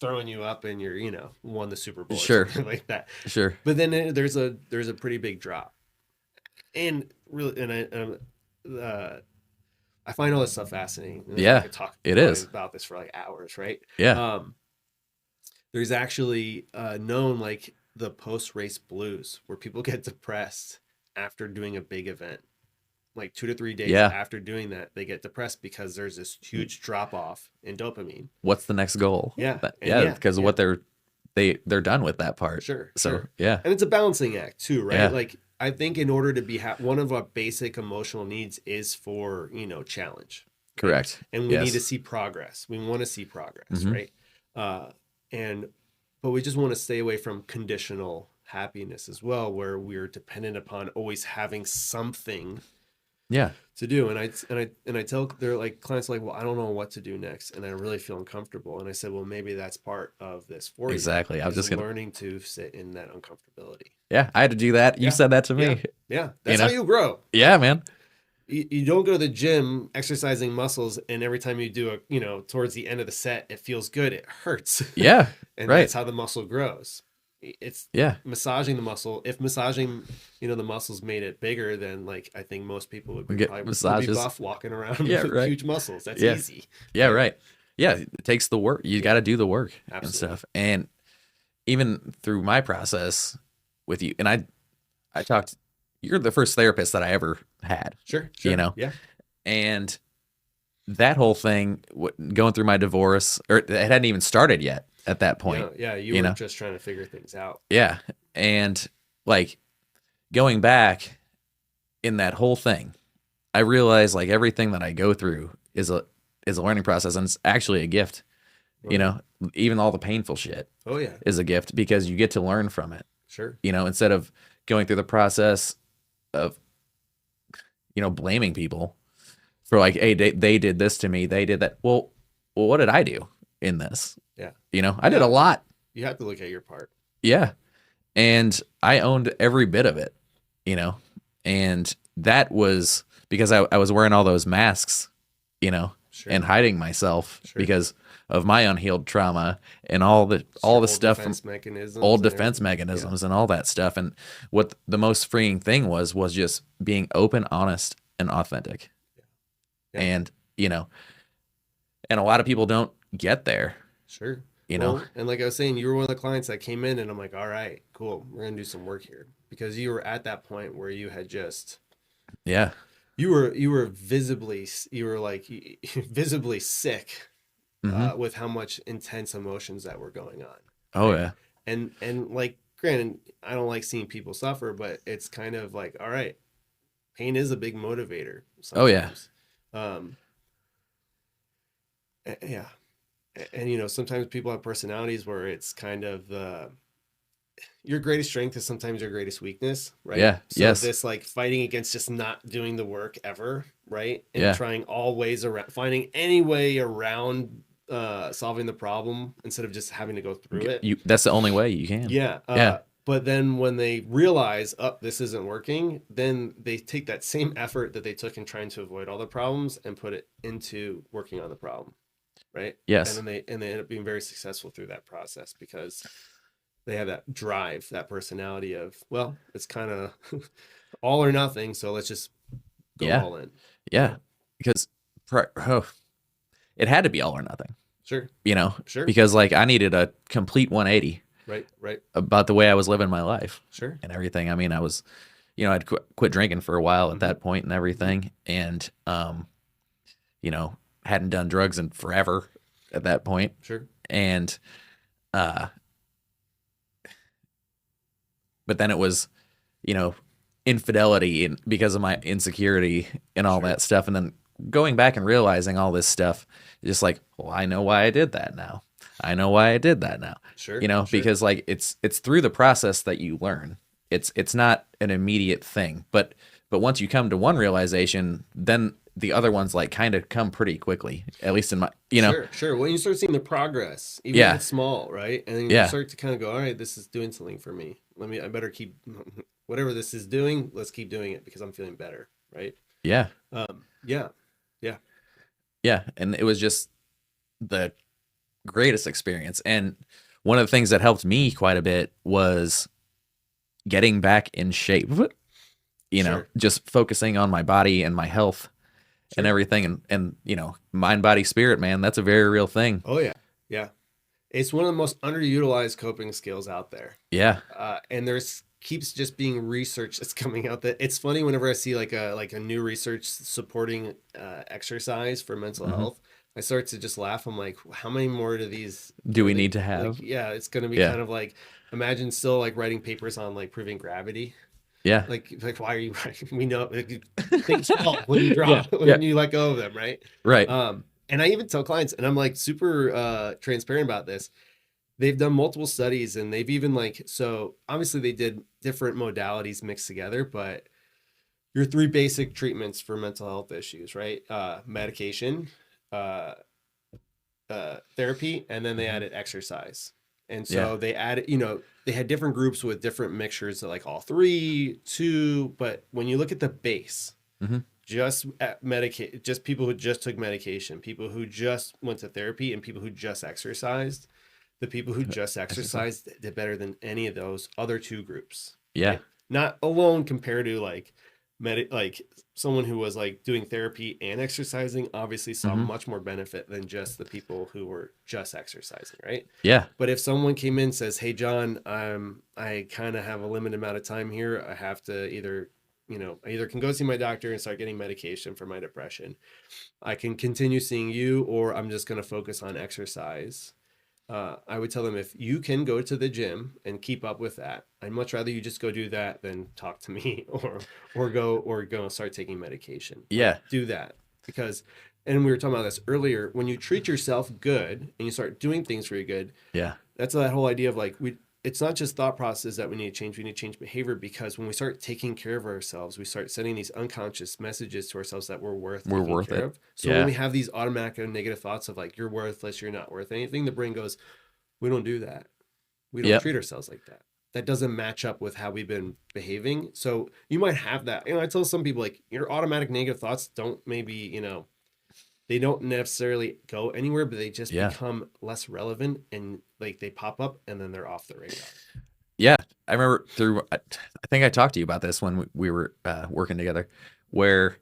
throwing you up and you're, won the Super Bowl or Sure. something like that. Sure. But then there's a pretty big drop. And really, I find all this stuff fascinating. And I Yeah. could talk It is. about this for like hours, right? Yeah. There's actually known like the post-race blues where people get depressed after doing a big event. Like 2 to 3 days Yeah. after doing that, they get depressed because there's this huge drop off in dopamine. What's the next goal? Yeah. Yeah. Because of what they're done with that part. Sure. So Sure. yeah. And it's a balancing act too, right? Yeah. Like I think in order to be one of our basic emotional needs is for, challenge. Right? Correct. And we Yes. need to see progress. We want to see progress, Mhm. right? But we just want to stay away from conditional happiness as well, where we're dependent upon always having something Yeah. to do. And I tell they're like clients are like, well, I don't know what to do next, and I really feel uncomfortable. And I said, well, maybe that's part of this for you. Exactly. I was just gonna. learning to sit in that uncomfortability. Yeah. I had to do that. You Yeah. said that to me. Yeah, that's how you grow. Yeah, man. You don't go to the gym exercising muscles, and every time you do towards the end of the set, it feels good. It hurts. Yeah. And right. that's how the muscle grows. It's Yeah. massaging the muscle. If massaging, the muscles made it bigger, then like I think most people would Get probably massages. be buff walking around Yeah, with right. huge muscles. That's Yeah. easy. Yeah. Right. Yeah. It takes the work. You got to do the work and Absolutely. stuff. And even through my process with you, and I talked. You're the first therapist that I ever had. Sure. Yeah. And that whole thing, going through my divorce, or it hadn't even started yet at that point. Yeah. You were just trying to figure things out. Yeah. And like going back in that whole thing, I realized like everything that I go through is a learning process, and it's actually a gift. Right. Even all the painful shit Oh yeah. is a gift because you get to learn from it. Sure. Instead of going through the process of blaming people for like, hey, they did this to me, they did that. Well, what did I do in this? Yeah. I did a lot. You have to look at your part. Yeah. And I owned every bit of it, and that was because I was wearing all those masks, Sure. and hiding myself Sure. because of my unhealed trauma and all the stuff from old defense mechanisms and all that stuff. And what the most freeing thing was just being open, honest, and authentic. Yeah. And, and a lot of people don't get there. Sure. Well, and like I was saying, you were one of the clients that came in and I'm like, all right, cool. We're going to do some work here, because you were at that point where you had just, yeah, you were visibly sick with how much intense emotions that were going on. Oh yeah. And like, granted, I don't like seeing people suffer, but it's kind of like, all right, pain is a big motivator sometimes. Oh yeah. Yeah. And sometimes people have personalities where it's kind of your greatest strength is sometimes your greatest weakness, right? Yeah. So yes. this like fighting against just not doing the work ever, right? And Yeah. trying all ways around, finding any way around solving the problem instead of just having to go through it. That's the only way you can. Yeah. Yeah. But then when they realize, oh, this isn't working, then they take that same effort that they took in trying to avoid all the problems and put it into working on the problem. Right. Yes. And then they end up being very successful through that process because they have that drive, that personality of, well, it's kind of all or nothing. So let's just go all in. Yeah. Because it had to be all or nothing, Sure. Sure. because like I needed a complete 180 Right. about the way I was living my life. Sure. And everything. I mean, I was, I'd quit drinking for a while at that point and everything. And, hadn't done drugs in forever at that point. Sure. And, but then it was, infidelity and because of my insecurity and all that stuff. And then going back and realizing all this stuff, just like, well, I know why I did that now. I know why I did that now. Sure. Because like it's through the process that you learn. It's not an immediate thing, but once you come to one realization, then the other ones like kind of come pretty quickly, at least in my, Sure. When you start seeing the progress, even if it's small, right? And then you start to kind of go, all right, this is doing something for me. I better keep whatever this is doing. Let's keep doing it because I'm feeling better. Right. Yeah. Yeah. And it was just the greatest experience. And one of the things that helped me quite a bit was getting back in shape, just focusing on my body and my health and everything. And, mind, body, spirit, man, that's a very real thing. Oh yeah. Yeah. It's one of the most underutilized coping skills out there. Yeah. And keeps just being research that's coming out that it's funny whenever I see like a new research supporting exercise for mental health, I start to just laugh. I'm like, how many more do these do we need to have? Like, it's going to be kind of like, imagine still like writing papers on like proving gravity. Yeah. Like why are you writing? We know things fall when you drop, when you let go of them. Right. Right. And I even tell clients, and I'm like super transparent about this. They've done multiple studies and they've even so obviously they did different modalities mixed together, but your three basic treatments for mental health issues, right? Medication, therapy, and then they added exercise. And so they added, they had different groups with different mixtures of like all 3, 2, but when you look at the base, just just people who just took medication, people who just went to therapy, and people who just exercised, the people who just exercised did better than any of those other 2 groups. Yeah. Right? Not alone compared to like someone who was like doing therapy and exercising obviously saw much more benefit than just the people who were just exercising, right? Yeah. But if someone came in and says, hey, John, I kind of have a limited amount of time here. I have to either can go see my doctor and start getting medication for my depression. I can continue seeing you, or I'm just going to focus on exercise. I would tell them, if you can go to the gym and keep up with that, I'd much rather you just go do that than talk to me or go start taking medication. Yeah. Do that and we were talking about this earlier, when you treat yourself good and you start doing things for you good. Yeah. That's that whole idea of like, it's not just thought process that we need to change behavior, because when we start taking care of ourselves, we start sending these unconscious messages to ourselves that we're worth it. So when we have these automatic negative thoughts of like, you're worthless, you're not worth anything, the brain goes, we don't do that. We don't treat ourselves like that. That doesn't match up with how we've been behaving. So you might have that. I tell some people like, your automatic negative thoughts don't maybe, they don't necessarily go anywhere, but they just become less relevant, and like they pop up and then they're off the radar. Yeah. I remember I think I talked to you about this when we were working together, where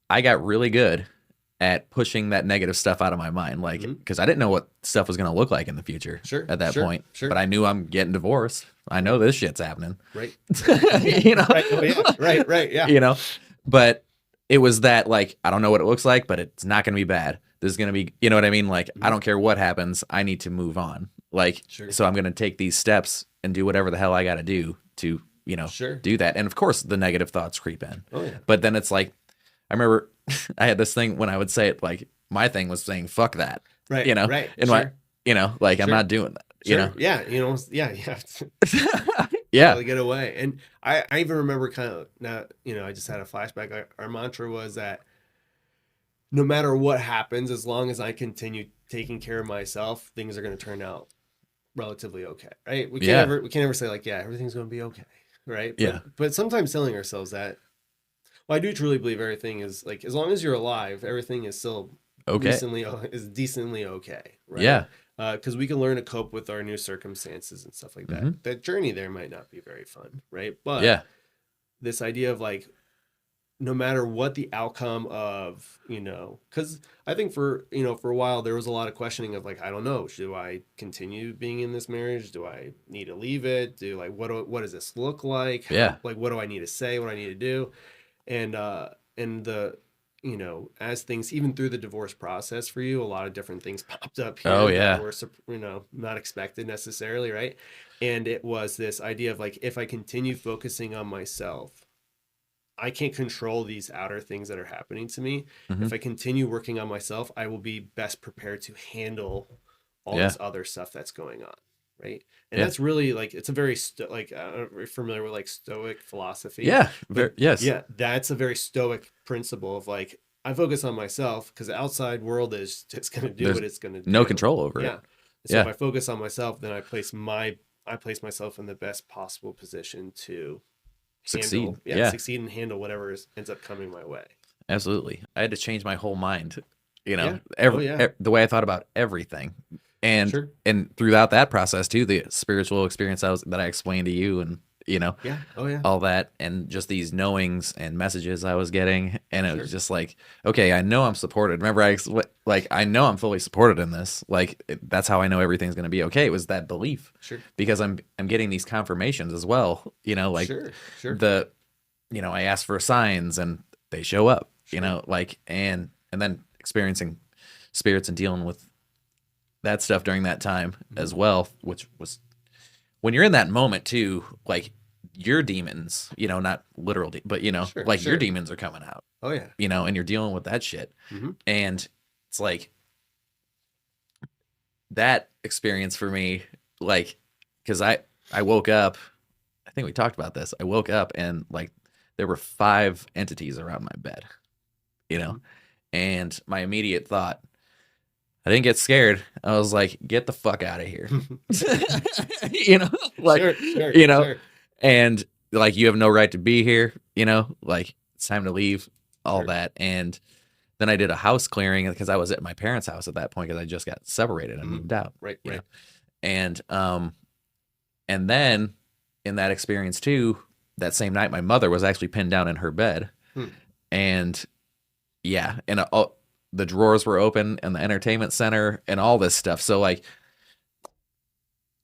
I got really good at pushing that negative stuff out of my mind. Like, because I didn't know what stuff was going to look like in the future at that point, but I knew I'm getting divorced. I know this shit's happening. Right. Right. Oh, yeah. Right. Yeah. But it was that, like, I don't know what it looks like, but it's not going to be bad. This is going to be, you know what I mean? Like, I don't care what happens. I need to move on. Like, so I'm going to take these steps and do whatever the hell I got to do to, do that. And of course the negative thoughts creep in. Oh, yeah. But then it's like, I remember I had this thing when I would say it, like, my thing was saying, fuck that. Right. Right. And I'm not doing that. Yeah. Yeah. To get away. And I even remember kind of now, I just had a flashback. Our mantra was that no matter what happens, as long as I continue taking care of myself, things are going to turn out relatively okay. Right. We can't ever say like, yeah, everything's going to be okay. Right. But sometimes telling ourselves that, well, I do truly believe everything is like, as long as you're alive, everything is still decently okay. Right. Yeah. Because we can learn to cope with our new circumstances and stuff like that. That journey there might not be very fun, right? But this idea of like, no matter what the outcome of, because I think for a while there was a lot of questioning of like, I don't know, do I continue being in this marriage? Do I need to leave it? What does this look like? Yeah. What do I need to say? What do I need to do? And as things, even through the divorce process for you, a lot of different things popped up here Oh, that yeah. were, not expected necessarily, right? And it was this idea of like, if I continue focusing on myself, I can't control these outer things that are happening to me. Mm-hmm. If I continue working on myself, I will be best prepared to handle all Yeah. this other stuff that's going on, right? And Yeah. that's really like, it's a very I don't know if you're familiar with like Stoic philosophy. Yeah. But Yes. yeah, that's a very Stoic principle of like, I focus on myself because the outside world is just going to do There's what it's going to do. no control over Yeah. it. So Yeah. if I focus on myself, then I place myself in the best possible position to Succeed. succeed and handle whatever ends up coming my way. Absolutely. I had to change my whole mind, Yeah. the way I thought about everything. And Sure. and throughout that process too, the spiritual experience that I explained to you, and Yeah. Oh yeah. all that, and just these knowings and messages I was getting, and it Sure. was just like, okay, I know I'm supported. Remember, I know I'm fully supported in this. Like that's how I know everything's going to be okay. It was that belief, Sure. because I'm getting these confirmations as well. Like Sure. I ask for signs and they show up. Sure. And then experiencing spirits and dealing with that stuff during that time as well, which was when you're in that moment too, like your demons, not literal, but Sure, like sure. your demons are coming out, Oh yeah. and you're dealing with that shit. Mhm. And it's like that experience for me, like, cause I woke up, I think we talked about this. I woke up and like there were 5 entities around my bed, Mhm. and my immediate thought, I didn't get scared. I was like, get the fuck out of here. Like, Sure. Sure. and like, you have no right to be here, like it's time to leave, all Sure. that. And then I did a house clearing because I was at my parents' house at that point because I just got separated and moved out. Right. you Right. know? And then in that experience too, that same night, my mother was actually pinned down in her bed. And yeah, and the drawers were open and the entertainment center and all this stuff. So like,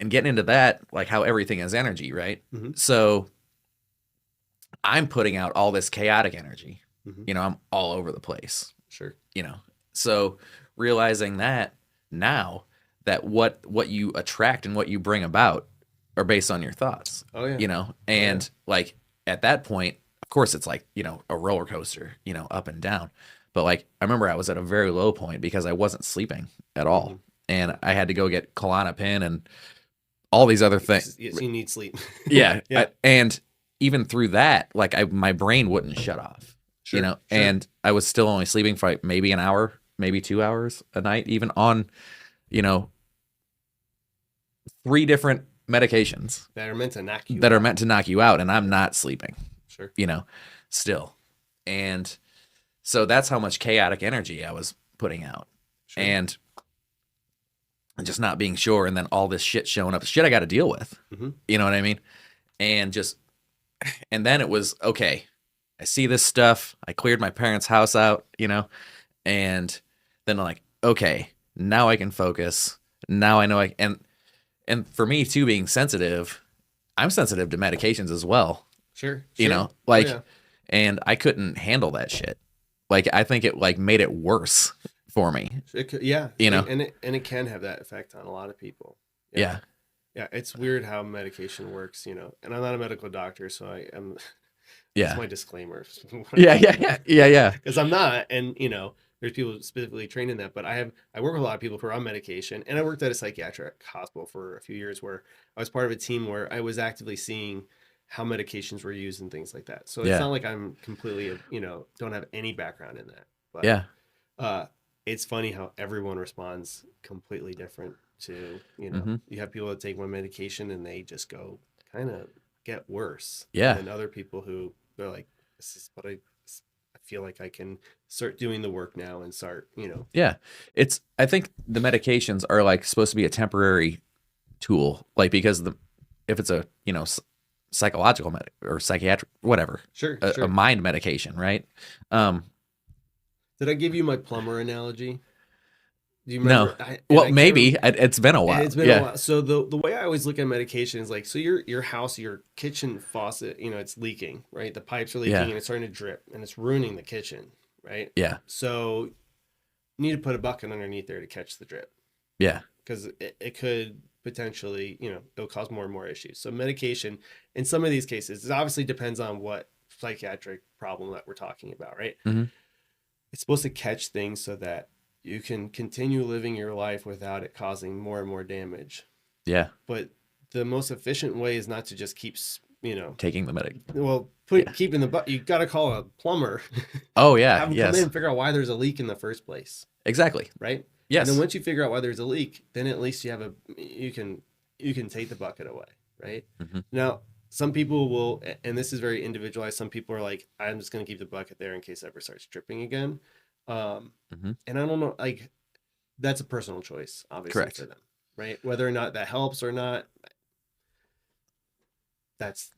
and getting into that, like how everything is energy, right? Mhm. So I'm putting out all this chaotic energy. Mhm. I'm all over the place. Sure. So realizing that now, that what you attract and what you bring about are based on your thoughts. Oh yeah. And like at that point, of course it's like, a roller coaster, up and down. But like I remember I was at a very low point because I wasn't sleeping at all. Mhm. And I had to go get Klonopin and all these other things. Yes, you need sleep. Yeah. Yeah. And even through that, like my brain wouldn't shut off, Sure. and I was still only sleeping for like maybe an hour, maybe 2 hours a night, even on, 3 different medications that are meant to knock you that are out. meant to knock you out, and I'm not sleeping, Sure. Still. And so that's how much chaotic energy I was putting out. Sure. And just not being sure, and then all this shit showing up, shit I got to deal with. Mhm. You know what I mean? And then it was, okay, I see this stuff. I cleared my parents' house out, and then I'm like, okay, now I can focus. Now I know and for me too, being sensitive, I'm sensitive to medications as well. Sure. Like, Oh, yeah. and I couldn't handle that shit. Like, I think it like made it worse for me. It could, yeah. And it can have that effect on a lot of people. Yeah. Yeah, it's weird how medication works, and I'm not a medical doctor, so I am. Yeah. That's my disclaimer. Yeah. Because I'm not, and there's people specifically trained in that, but I work with a lot of people who are on medication, and I worked at a psychiatric hospital for a few years where I was part of a team where I was actively seeing how medications were used and things like that. So it's not like I'm completely, don't have any background in that. But Yeah. It's funny how everyone responds completely different to, you have people that take one medication and they just go kind of get worse. Yeah. And other people who they're like, this is what I feel like I can start doing the work now and start, Yeah. I think the medications are like supposed to be a temporary tool, like, because if it's a, psychological or psychiatric, whatever, Sure, a sure. mind medication, right? Did I give you my plumber analogy? Do you No. remember? I Well, can't maybe it's been a while. It's been a Yeah. while. So the way I always look at medication is like, so your house, your kitchen faucet, it's leaking, right? The pipes are leaking Yeah. and it's starting to drip and it's ruining the kitchen, right? Yeah. So you need to put a bucket underneath there to catch the drip Yeah. because it could potentially, it'll cause more and more issues. So medication in some of these cases, it obviously depends on what psychiatric problem that we're talking about, right? Mm-hmm. It's supposed to catch things so that you can continue living your life without it causing more and more damage. Yeah. But the most efficient way is not to just keep, Taking the medic. well, keeping you got to call a plumber. Oh yeah. Have them come in and figure out why there's a leak in the first place. Exactly. Right. Yes. And then once you figure out why there's a leak, then at least you can take the bucket away. Right. Mm-hmm. Now, some people will, and this is very individualized. Some people are like, I'm just going to keep the bucket there in case it ever starts dripping again. Mm-hmm. And I don't know, like, that's a personal choice, obviously, Correct. for them, right? Whether or not that helps or not, that's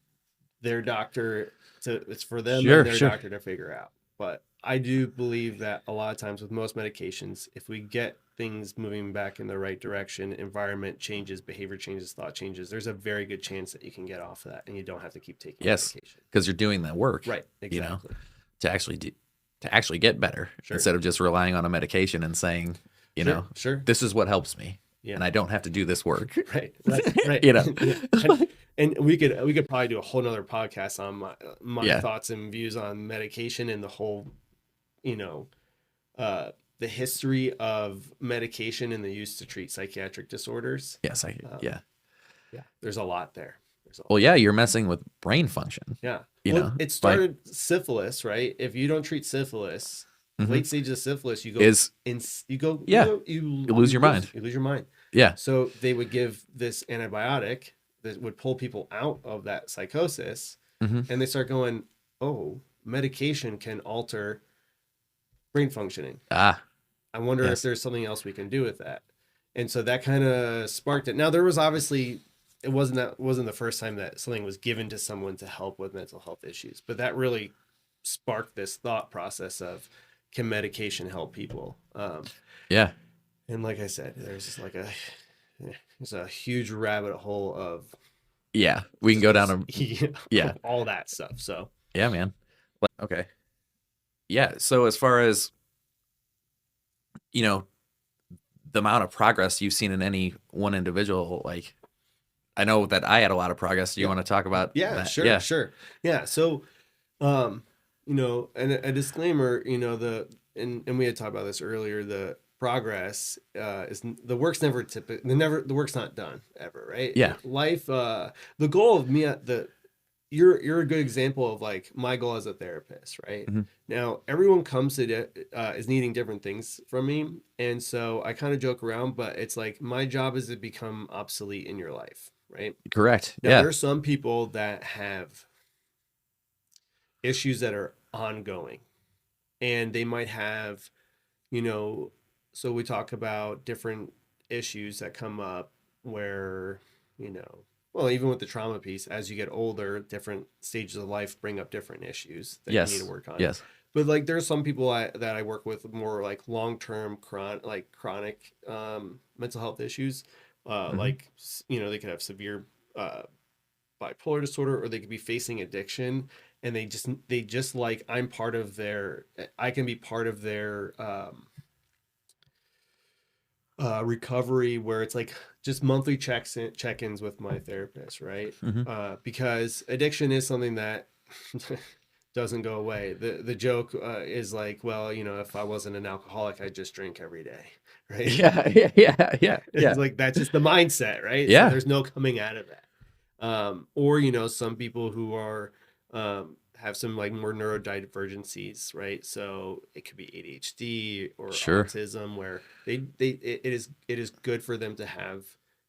their doctor it's for them Sure, and their sure. doctor to figure out. But I do believe that a lot of times with most medications, if we get things moving back in the right direction, environment changes, behavior changes, thought changes, there's a very good chance that you can get off of that and you don't have to keep taking medication. Because you're doing that work. Right, exactly. To actually get better, instead of just relying on a medication and saying, sure, this is what helps me. Yeah. And I don't have to do this work. Right. And we could probably do a whole nother podcast on my thoughts and views on medication and the whole, the history of medication and the use to treat psychiatric disorders. Yes, Yeah. There's a lot there. Well, yeah, you're messing with brain function. Yeah. It started syphilis, right? If you don't treat syphilis, late stages of syphilis, you lose your mind. You lose your mind. Yeah. So they would give this antibiotic that would pull people out of that psychosis, and they start going, oh, medication can alter brain functioning. I wonder if there's something else we can do with that. And so that kind of sparked it. Now there was obviously, it wasn't the first time that something was given to someone to help with mental health issues, but that really sparked this thought process of, can medication help people? Yeah. And like I said, there's a huge rabbit hole of we can go down all that stuff. So yeah, man. Okay. Yeah. So as far as the amount of progress you've seen in any one individual, like I know that I had a lot of progress. Do you want to talk about that? Sure. Yeah. So and a disclaimer, and we had talked about this earlier, the progress is the work's the work's not done ever, right? Yeah. Life, the goal of me, you're a good example of like my goal as a therapist, right? Mm-hmm. Now everyone comes to is needing different things from me, and so I kind of joke around, but it's like my job is to become obsolete in your life, right? Correct. Now there's some people that have issues that are ongoing, and they might have, so we talk about different issues that come up where, well, even with the trauma piece, as you get older, different stages of life bring up different issues that you need to work on. Yes. But like there's some people that I work with more like long-term chronic mental health issues. Like, they could have severe bipolar disorder, or they could be facing addiction, and they just like I can be part of their recovery, where it's like just monthly check-ins with my therapist, right? Because addiction is something that doesn't go away. The joke is like, well, if I wasn't an alcoholic, I'd just drink every day, right? Yeah. It's like that's just the mindset, right? Yeah. So there's no coming out of that. Or some people who are have some like more neurodivergencies, right? So it could be ADHD or autism, where it is good for them to have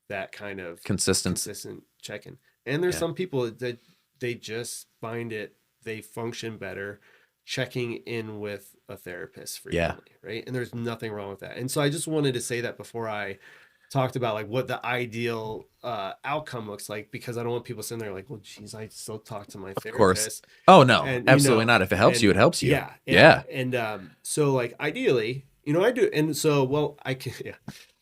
that kind of consistent check-in. And there's some people that they just find they function better checking in with a therapist frequently, right? And there's nothing wrong with that. And so I just wanted to say that before I talked about like what the ideal outcome looks like, because I don't want people sitting there like, well, geez, I still talk to my Of course. therapist. Oh no, And absolutely not. If it helps you, it helps you. yeah, Yeah. so like ideally, I do, and so well, I can, yeah,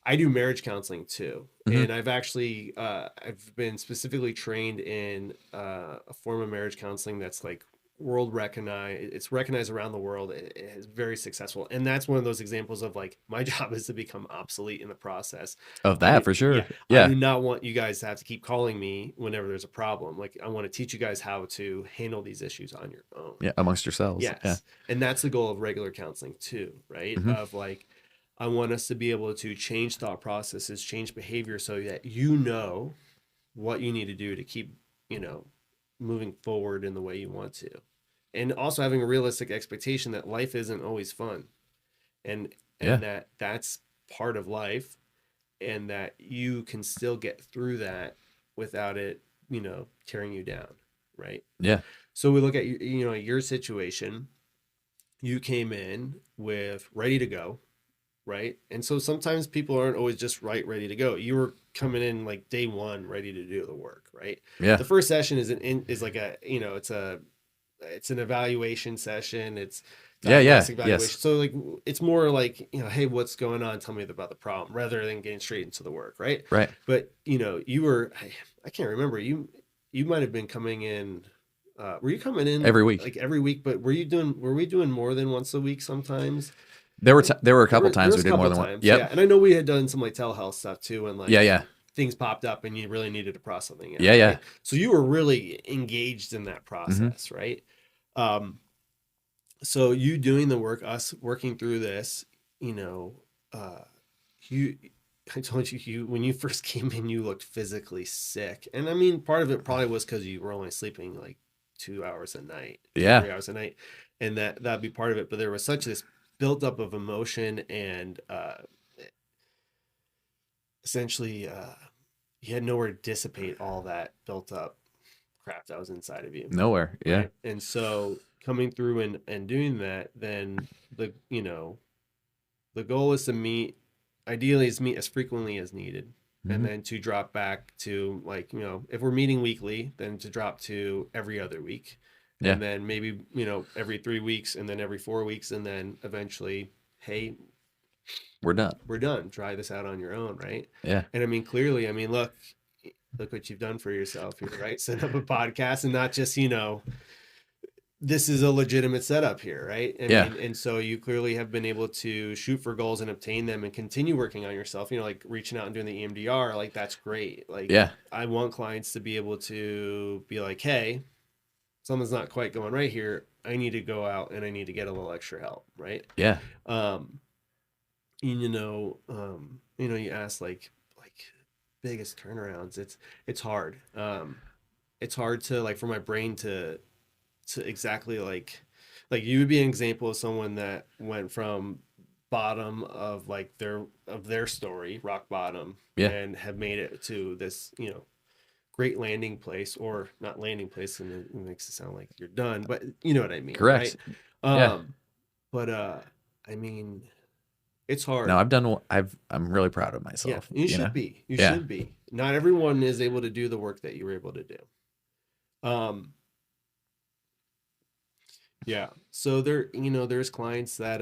I do marriage counseling too, Mhm. and I've actually I've been specifically trained in a form of marriage counseling that's like world recognized. It's recognized around the world. It is very successful, and that's one of those examples of like my job is to become obsolete in the process. Of I that do, for yeah, sure. I Yeah. do not want you guys to have to keep calling me whenever there's a problem. Like I want to teach you guys how to handle these issues on your own. Yeah. Amongst yourselves. Yeah. Yes. And that's the goal of regular counseling too, right? Hmm. Of like, I want us to be able to change thought processes, change behavior so that you know what you need to do to keep, you know, moving forward in the way you want to. And also having a realistic expectation that life isn't always fun, and Yeah. that that's part of life, and that you can still get through that without it, tearing you down, right? Yeah. So we look at your situation. You came in with ready to go, right? And so sometimes people aren't always just ready to go. You were coming in like day one ready to do the work, right? Yeah. The first session is like it's an evaluation session. It's Yeah. Yeah. diagnostic Yes. evaluation. So like it's more like, hey, what's going on? Tell me about the problem, rather than getting straight into the work, right? Right. But you were, I can't remember, you might have been coming in, were you coming in Every week. like every week? But were we doing more than once a week sometimes? There were a couple There times was we a did more couple than one. times, yeah. Yep. And I know we had done some like telehealth stuff too, and Yeah. like Yeah. things popped up and you really needed to process something out, Yeah. Yeah. right? So you were really engaged in that Hmm. process, right? Um, so you doing the work, us working through this, you know, uh, you, I told you, when you first came in, you looked physically sick. And I mean, part of it probably was because you were only sleeping like 2 hours a night, two, Yeah. 3 hours a night. And that'd be part of it. But there was such this built up of emotion, and essentially you had nowhere to dissipate all that built up crap that was inside of you, Nowhere. Yeah. right? And so coming through and doing that, then the goal is to meet, ideally is meet as frequently as needed, and Hmm. then to drop back to, like, if we're meeting weekly, then to drop to every other week, Yeah. and then maybe every 3 weeks, and then every 4 weeks, and then eventually, hey, We're done. we're done, try this out on your own, right? Yeah. And I mean, clearly, I mean, look what you've done for yourself here, right? Set up a podcast, and not just, this is a legitimate setup here, right? I Yeah. mean, and so you clearly have been able to shoot for goals and obtain them and continue working on yourself, like reaching out and doing the EMDR. Like, that's great. Like, Yeah. I want clients to be able to be like, hey, something's not quite going right here. I need to go out and I need to get a little extra help, right? Yeah. Um, and, you ask like biggest turnarounds. It's hard. It's hard to, like, for my brain to exactly like you would be an example of someone that went from bottom of like their story, rock bottom, Yeah. and have made it to this, great landing place, or not landing place, and it makes it sound like you're done, but you know what I mean, right? Correct. Yeah. But I mean, it's hard. No, I'm really proud of Yeah, myself, you you know? should be. You Yeah. should be. Not everyone is able to do the work that you were able to do. Um, yeah. So there's clients that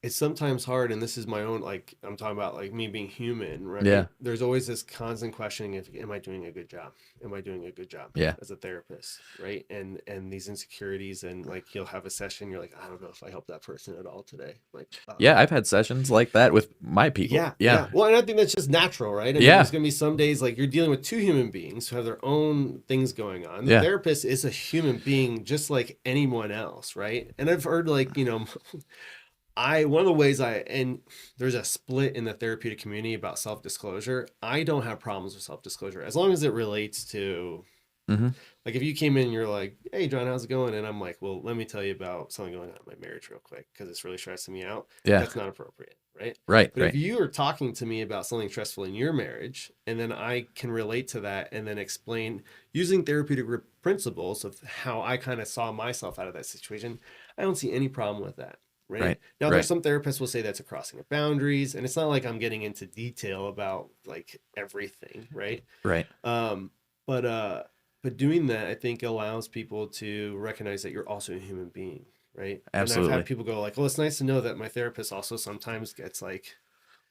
it's sometimes hard, and this is my own, like, I'm talking about like me being human, right? Yeah. There's always this constant questioning, if am I doing a good job? Am I doing a good job Yeah. as a therapist, right? And these insecurities, and like you'll have a session, you're like, I don't know if I helped that person at all today. Like, Yeah, I've had sessions like that with my people. yeah, Yeah. Well, and I think that's just natural, right? I mean, Yeah. there's gonna be some days like you're dealing with two human beings who have their own things going on. The Yeah. therapist is a human being just like anyone else, right? And I've heard, like, one of the ways and there's a split in the therapeutic community about self-disclosure. I don't have problems with self-disclosure as long as it relates to, Hmm. like, if you came in and you're like, hey, John, how's it going? And I'm like, well, let me tell you about something going on in my marriage real quick, because it's really stressing me out. Yeah. That's not appropriate, right? Right. But Right. if you are talking to me about something stressful in your marriage, and then I can relate to that and then explain using therapeutic principles of how I kind of saw myself out of that situation, I don't see any problem with that, right? Right. Now, Right. there's some therapists will say that's a crossing of boundaries, and it's not like I'm getting into detail about like everything, right? Right. Um, but but doing that, I think allows people to recognize that you're also a human being, right? And I've had Absolutely. people go like, "Well, it's nice to know that my therapist also sometimes gets like,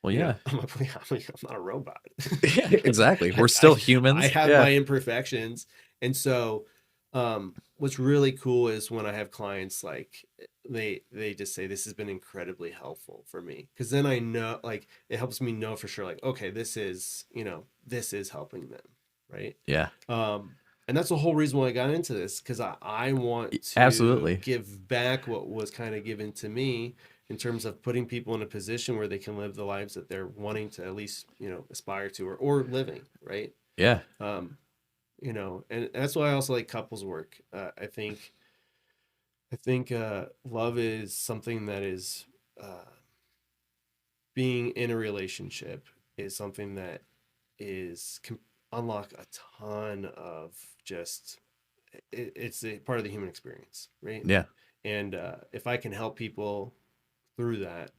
Well, you know, yeah. I'm not a robot. Yeah, exactly. We're I still I humans. have Yeah. my imperfections, and so what's really cool is when I have clients like they just say this has been incredibly helpful for me, because then I know, like, it helps me know for sure, like, okay, this is, this is helping them, right? Yeah. um and that's the whole reason why I got into this, because I want to Absolutely. give back what was kind of given to me, in terms of putting people in a position where they can live the lives that they're wanting to at least, aspire to, or living, right? Yeah. um and that's why I also like couples work. I think love is something that is, uh, being in a relationship is something that can unlock a ton of just, it's a part of the human experience, right? Yeah. And if I can help people through that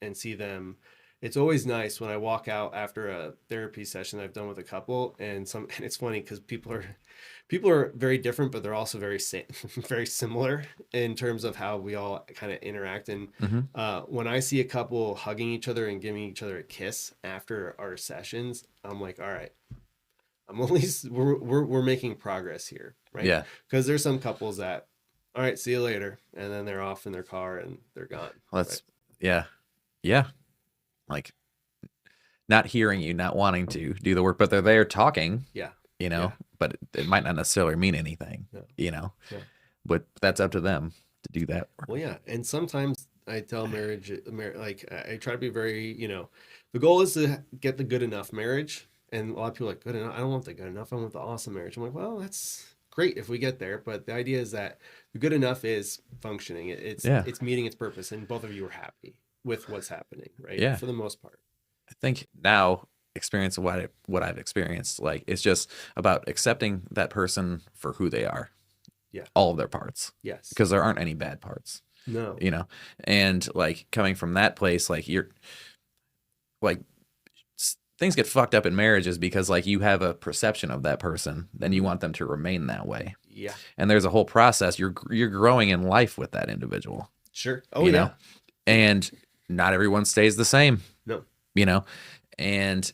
and see them, it's always nice when I walk out after a therapy session I've done with a couple, and it's funny because people are very different, but they're also very very similar in terms of how we all kind of interact. And Hmm. when I see a couple hugging each other and giving each other a kiss after our sessions, I'm like, all right, I'm at least we're making progress here, right? Yeah. Because there's some couples that, all right, see you later, and then they're off in their car and they're gone, Well, right? that's, yeah. Yeah. Like not hearing you, not wanting to do the work, but they're there talking, Yeah, you yeah, know, but it might not necessarily mean anything, yeah, you know, yeah. but that's up to them to do that work. Well, yeah, and sometimes I tell like I try to be very, the goal is to get the good enough marriage, and a lot of people are like, good enough. I don't want the good enough. I want the awesome marriage. I'm like, well, that's great if we get there, but the idea is that the good enough is functioning. It's Yeah. it's meeting its purpose, and both of you are happy with what's happening, right? Yeah. For the most part. I think now experience of what I've experienced, like it's just about accepting that person for who they are, Yeah. all of their parts, Yes. because there aren't any bad parts, No. you know, and like coming from that place, like you're like things get fucked up in marriages because like you have a perception of that person, then you want them to remain that way, Yeah. and there's a whole process. You're growing in life with that individual, Sure. Oh you know, yeah. and not everyone stays the same, No. you know, and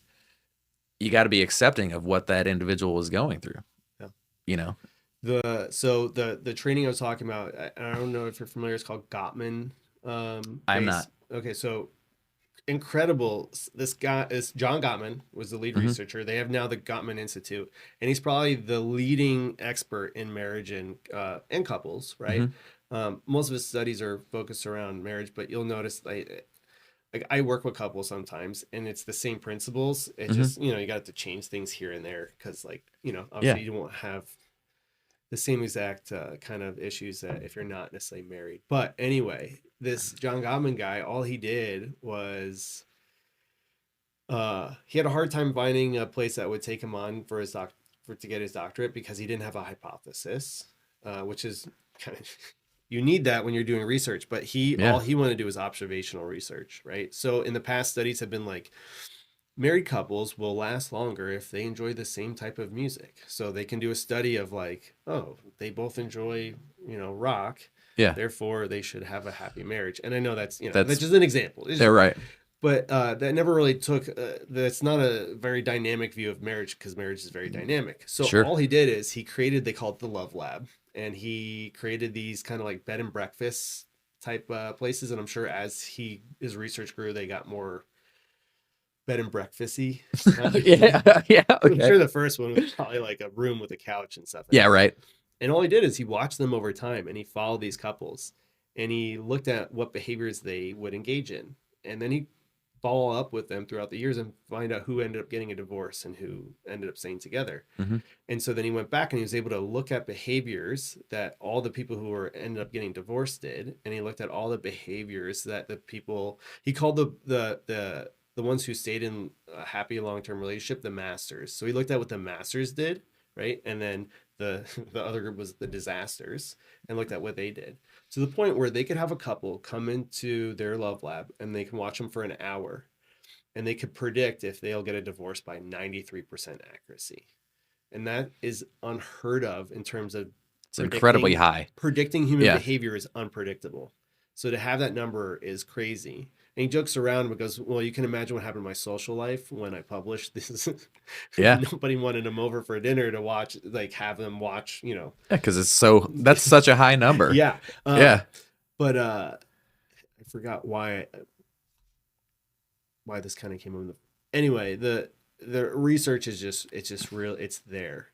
you got to be accepting of what that individual is going through, Yeah. you know. The training I was talking about, I don't know if you're familiar, it's called Gottman I'm base. not. Okay, so incredible. This guy is John Gottman, was the lead Hmm. researcher. They have now the Gottman Institute, and he's probably the leading expert in marriage and couples, right? Hmm. Most of his studies are focused around marriage, but you'll notice like I work with couples sometimes, and it's the same principles. It's Hmm. just, you got to change things here and there, because, like, Yeah. obviously you won't have the same exact kind of issues that if you're not necessarily married. But anyway, this John Gottman guy, all he did was he had a hard time finding a place that would take him on for to get his doctorate, because he didn't have a hypothesis, which is kind of you need that when you're doing research. But all Yeah. he wanted to do was observational research, right? So in the past, studies have been like, married couples will last longer if they enjoy the same type of music. So they can do a study of like, oh, they both enjoy, rock, Yeah. therefore they should have a happy marriage. And I know that's That's just an example. they're right. But that never really took. That's not a very dynamic view of marriage, because marriage is very dynamic. So Sure. all he did is he created. They call it the Love Lab, and he created these kind of like bed and breakfast type places. And I'm sure as his research grew, they got more bed and breakfasty. Yeah. Yeah. I'm Okay. sure the first one was probably like a room with a couch and stuff in Yeah. it. Right. And all he did is he watched them over time, and he followed these couples, and he looked at what behaviors they would engage in. And then he follow up with them throughout the years and find out who ended up getting a divorce and who ended up staying together. Hmm. And so then he went back and he was able to look at behaviors that all the people who were ended up getting divorced did, and he looked at all the behaviors that the people he called the ones who stayed in a happy long-term relationship the masters. So he looked at what the masters did right? And then the the other group was the disasters, and looked at what they did, to the point where they could have a couple come into their love lab and they can watch them for an hour, and they could predict if they'll get a divorce by 93% accuracy. And that is unheard of in terms of It's incredibly high. Predicting human behavior is unpredictable. So to have that number is crazy. And he jokes around because, well, you can imagine what happened in my social life when I published this. Nobody wanted them over for dinner to watch, like have them watch, Yeah, because that's such a high number. Yeah. But I forgot why this kind of came up. Anyway, the research is just real. It's there.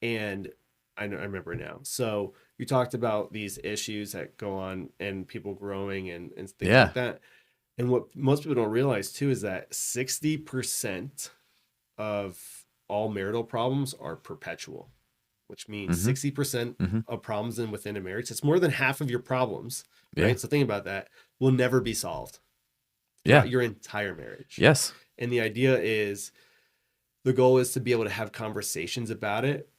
And I remember now. So you talked about these issues that go on and people growing and things like that. And what most people don't realize too is that 60% of all marital problems are perpetual, which means 60% of problems within a marriage. It's more than half of your problems, right? So think about that. Will never be solved. Your entire marriage. Yes. And the idea is, the goal is to be able to have conversations about it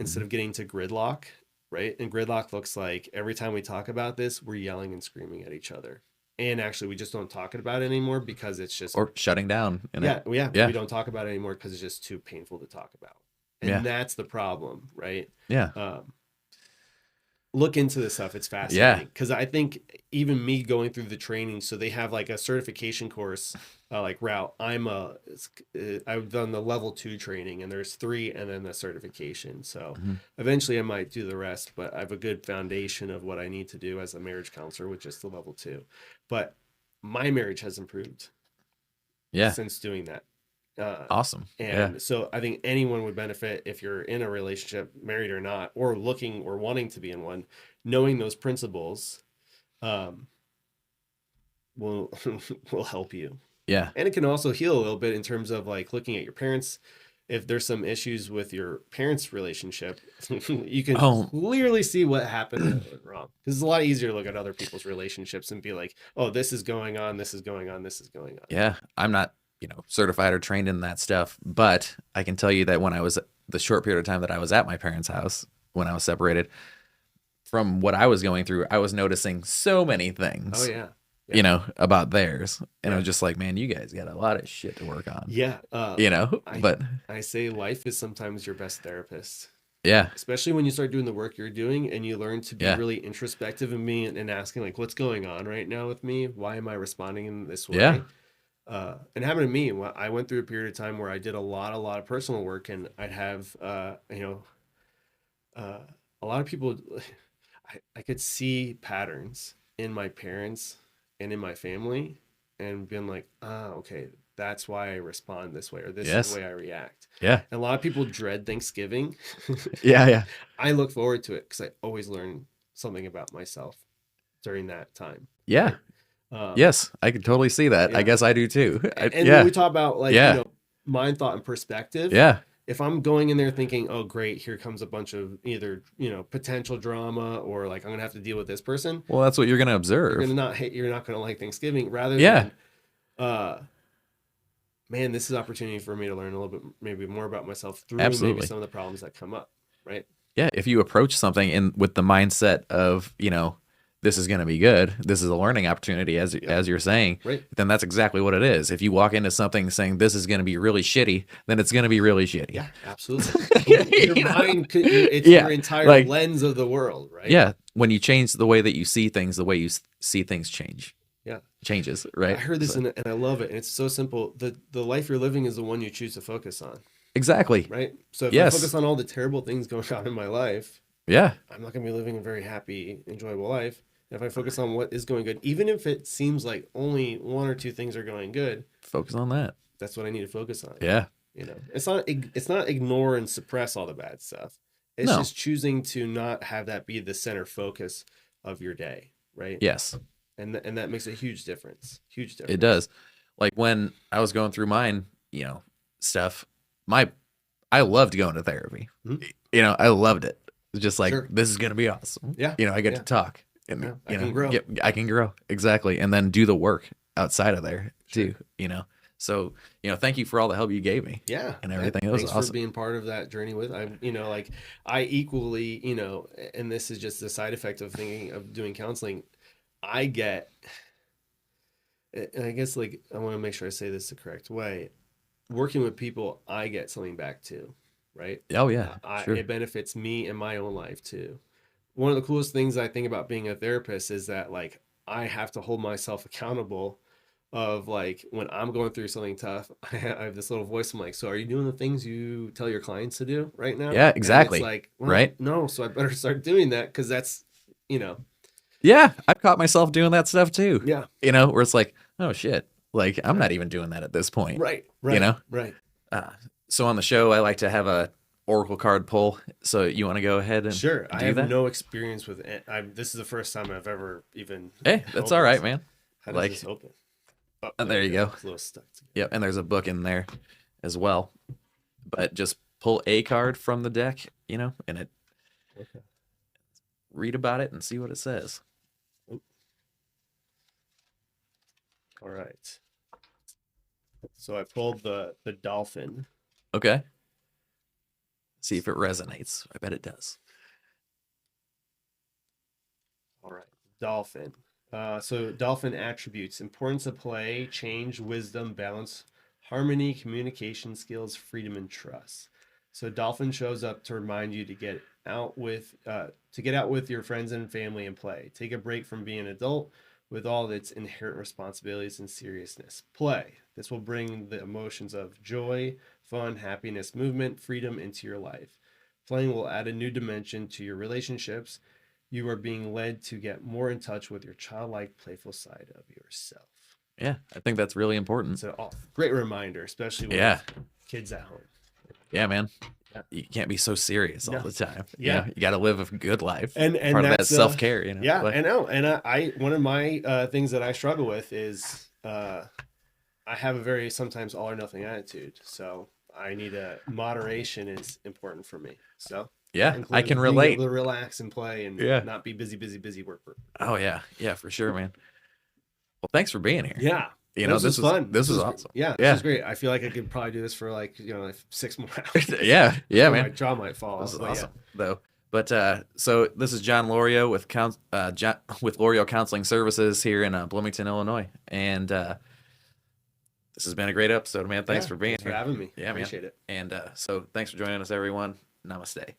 instead of getting to gridlock, right? And gridlock looks like every time we talk about this, we're yelling and screaming at each other. And actually, we just don't talk about it anymore because it's just... Or shutting down. We don't talk about it anymore because it's just too painful to talk about. And that's the problem, right? Yeah. Look into this stuff. It's fascinating. Because I think even me going through the training, so they have like a certification course, like route. I've done the level 2 training, and there's 3 and then the certification. So eventually I might do the rest, but I have a good foundation of what I need to do as a marriage counselor, which is the level 2. But my marriage has improved since doing that. Awesome. And so I think anyone would benefit if you're in a relationship, married or not, or looking or wanting to be in one, knowing those principles will help you. Yeah. And it can also heal a little bit in terms of like looking at your parents. If there's some issues with your parents' relationship, you can clearly see what happened that went wrong. Because it's a lot easier to look at other people's relationships and be like, oh, this is going on, this is going on, this is going on. Yeah. I'm not certified or trained in that stuff, but I can tell you that when I was the short period of time that I was at my parents' house when I was separated, from what I was going through, I was noticing so many things. About theirs, and I was just like, man, you guys got a lot of shit to work on. But I say life is sometimes your best therapist. Yeah. Especially when you start doing the work you're doing and you learn to be really introspective in me and asking like, what's going on right now with me? Why am I responding in this way? Yeah. And happened to me. I went through a period of time where I did a lot of personal work, and I'd have, a lot of people, I could see patterns in my parents and in my family, and been like, okay, that's why I respond this way, or this is the way I react. Yeah. And a lot of people dread Thanksgiving. Yeah. I look forward to it because I always learn something about myself during that time. Yeah. Yes, I can totally see that. I guess I do too. When we talk about mind, thought, and perspective. Yeah. If I'm going in there thinking, oh, great, here comes a bunch of either, potential drama, or like I'm going to have to deal with this person. Well, that's what you're going to observe. You're not going to like Thanksgiving, rather than, man, this is an opportunity for me to learn a little bit, maybe more about myself through maybe some of the problems that come up. Right. Yeah. If you approach something with the mindset of, this is going to be good, this is a learning opportunity, as you're saying, then that's exactly what it is. If you walk into something saying this is going to be really shitty, then it's going to be really shitty. Yeah, absolutely. Your mind, it's your entire lens of the world, right? Yeah. When you change the way that you see things, the way you see things changes, right? I heard this and I love it. And it's so simple. The life you're living is the one you choose to focus on. Exactly. Right? So if I focus on all the terrible things going on in my life, I'm not going to be living a very happy, enjoyable life. If I focus on what is going good, even if it seems like only 1 or 2 things are going good, focus on that. That's what I need to focus on. Yeah. It's not ignore and suppress all the bad stuff. It's just choosing to not have that be the center focus of your day, right? Yes. And that makes a huge difference. Huge difference. It does. Like when I was going through mine, stuff, I loved going to therapy. Mm-hmm. I loved it. It's just like, this is going to be awesome. Yeah. I get to talk. And I can grow. I can grow. Exactly. And then do the work outside of there too, So, thank you for all the help you gave me. Yeah. And everything. That was thanks awesome. for being part of that journey with, I equally, and this is just the side effect of doing counseling. I get, and I guess I want to make sure I say this the correct way. Working with people, I get something back too, right? Oh yeah, sure. It benefits me in my own life too. One of the coolest things I think about being a therapist is that I have to hold myself accountable of when I'm going through something tough. I have this little voice. I'm like, so are you doing the things you tell your clients to do right now? Yeah, exactly. And it's well, right? No, so I better start doing that because that's, Yeah, I've caught myself doing that stuff too. Yeah. Where it's like, oh shit, I'm not even doing that at this point. Right. Right. So on the show, I like to have a oracle card pull. So you want to go ahead and Sure. I have that? no experience with it. This is the first time I've ever even. Hey, that's all right, man. How does this open? Oh, there you go. It's a little stuck together. Yep, and there's a book in there as well. But just pull a card from the deck, and it read about it and see what it says. All right. So I pulled the dolphin. Okay. See if it resonates. I bet it does. All right. Dolphin. So dolphin attributes: importance of play, change, wisdom, balance, harmony, communication skills, freedom, and trust. So dolphin shows up to remind you to get out with your friends and family and play. Take a break from being an adult with all its inherent responsibilities and seriousness. Play. This will bring the emotions of joy, fun, happiness, movement, freedom into your life. Playing will add a new dimension to your relationships. You are being led to get more in touch with your childlike, playful side of yourself. Yeah, I think that's really important. So, great reminder, especially with kids at home. Yeah, man. You can't be so serious all the time. Yeah, you got to live a good life. And part of that self-care. Yeah, I know. And I one of my things that I struggle with is I have a very sometimes all or nothing attitude. So I need moderation is important for me. So. Yeah, I can relate. Being able to relax and play and not be busy work. Oh yeah, for sure, man. Well, thanks for being here. Yeah, this was fun. This was awesome. Yeah, this was great. I feel like I could probably do this for 6 more hours. yeah, man. My jaw might fall. This is awesome, though. But so this is John Laurio with Laurio Counseling Services here in Bloomington, Illinois, and this has been a great episode, man. Thanks for being here. Thanks for having me. Yeah, Appreciate it. And so thanks for joining us, everyone. Namaste.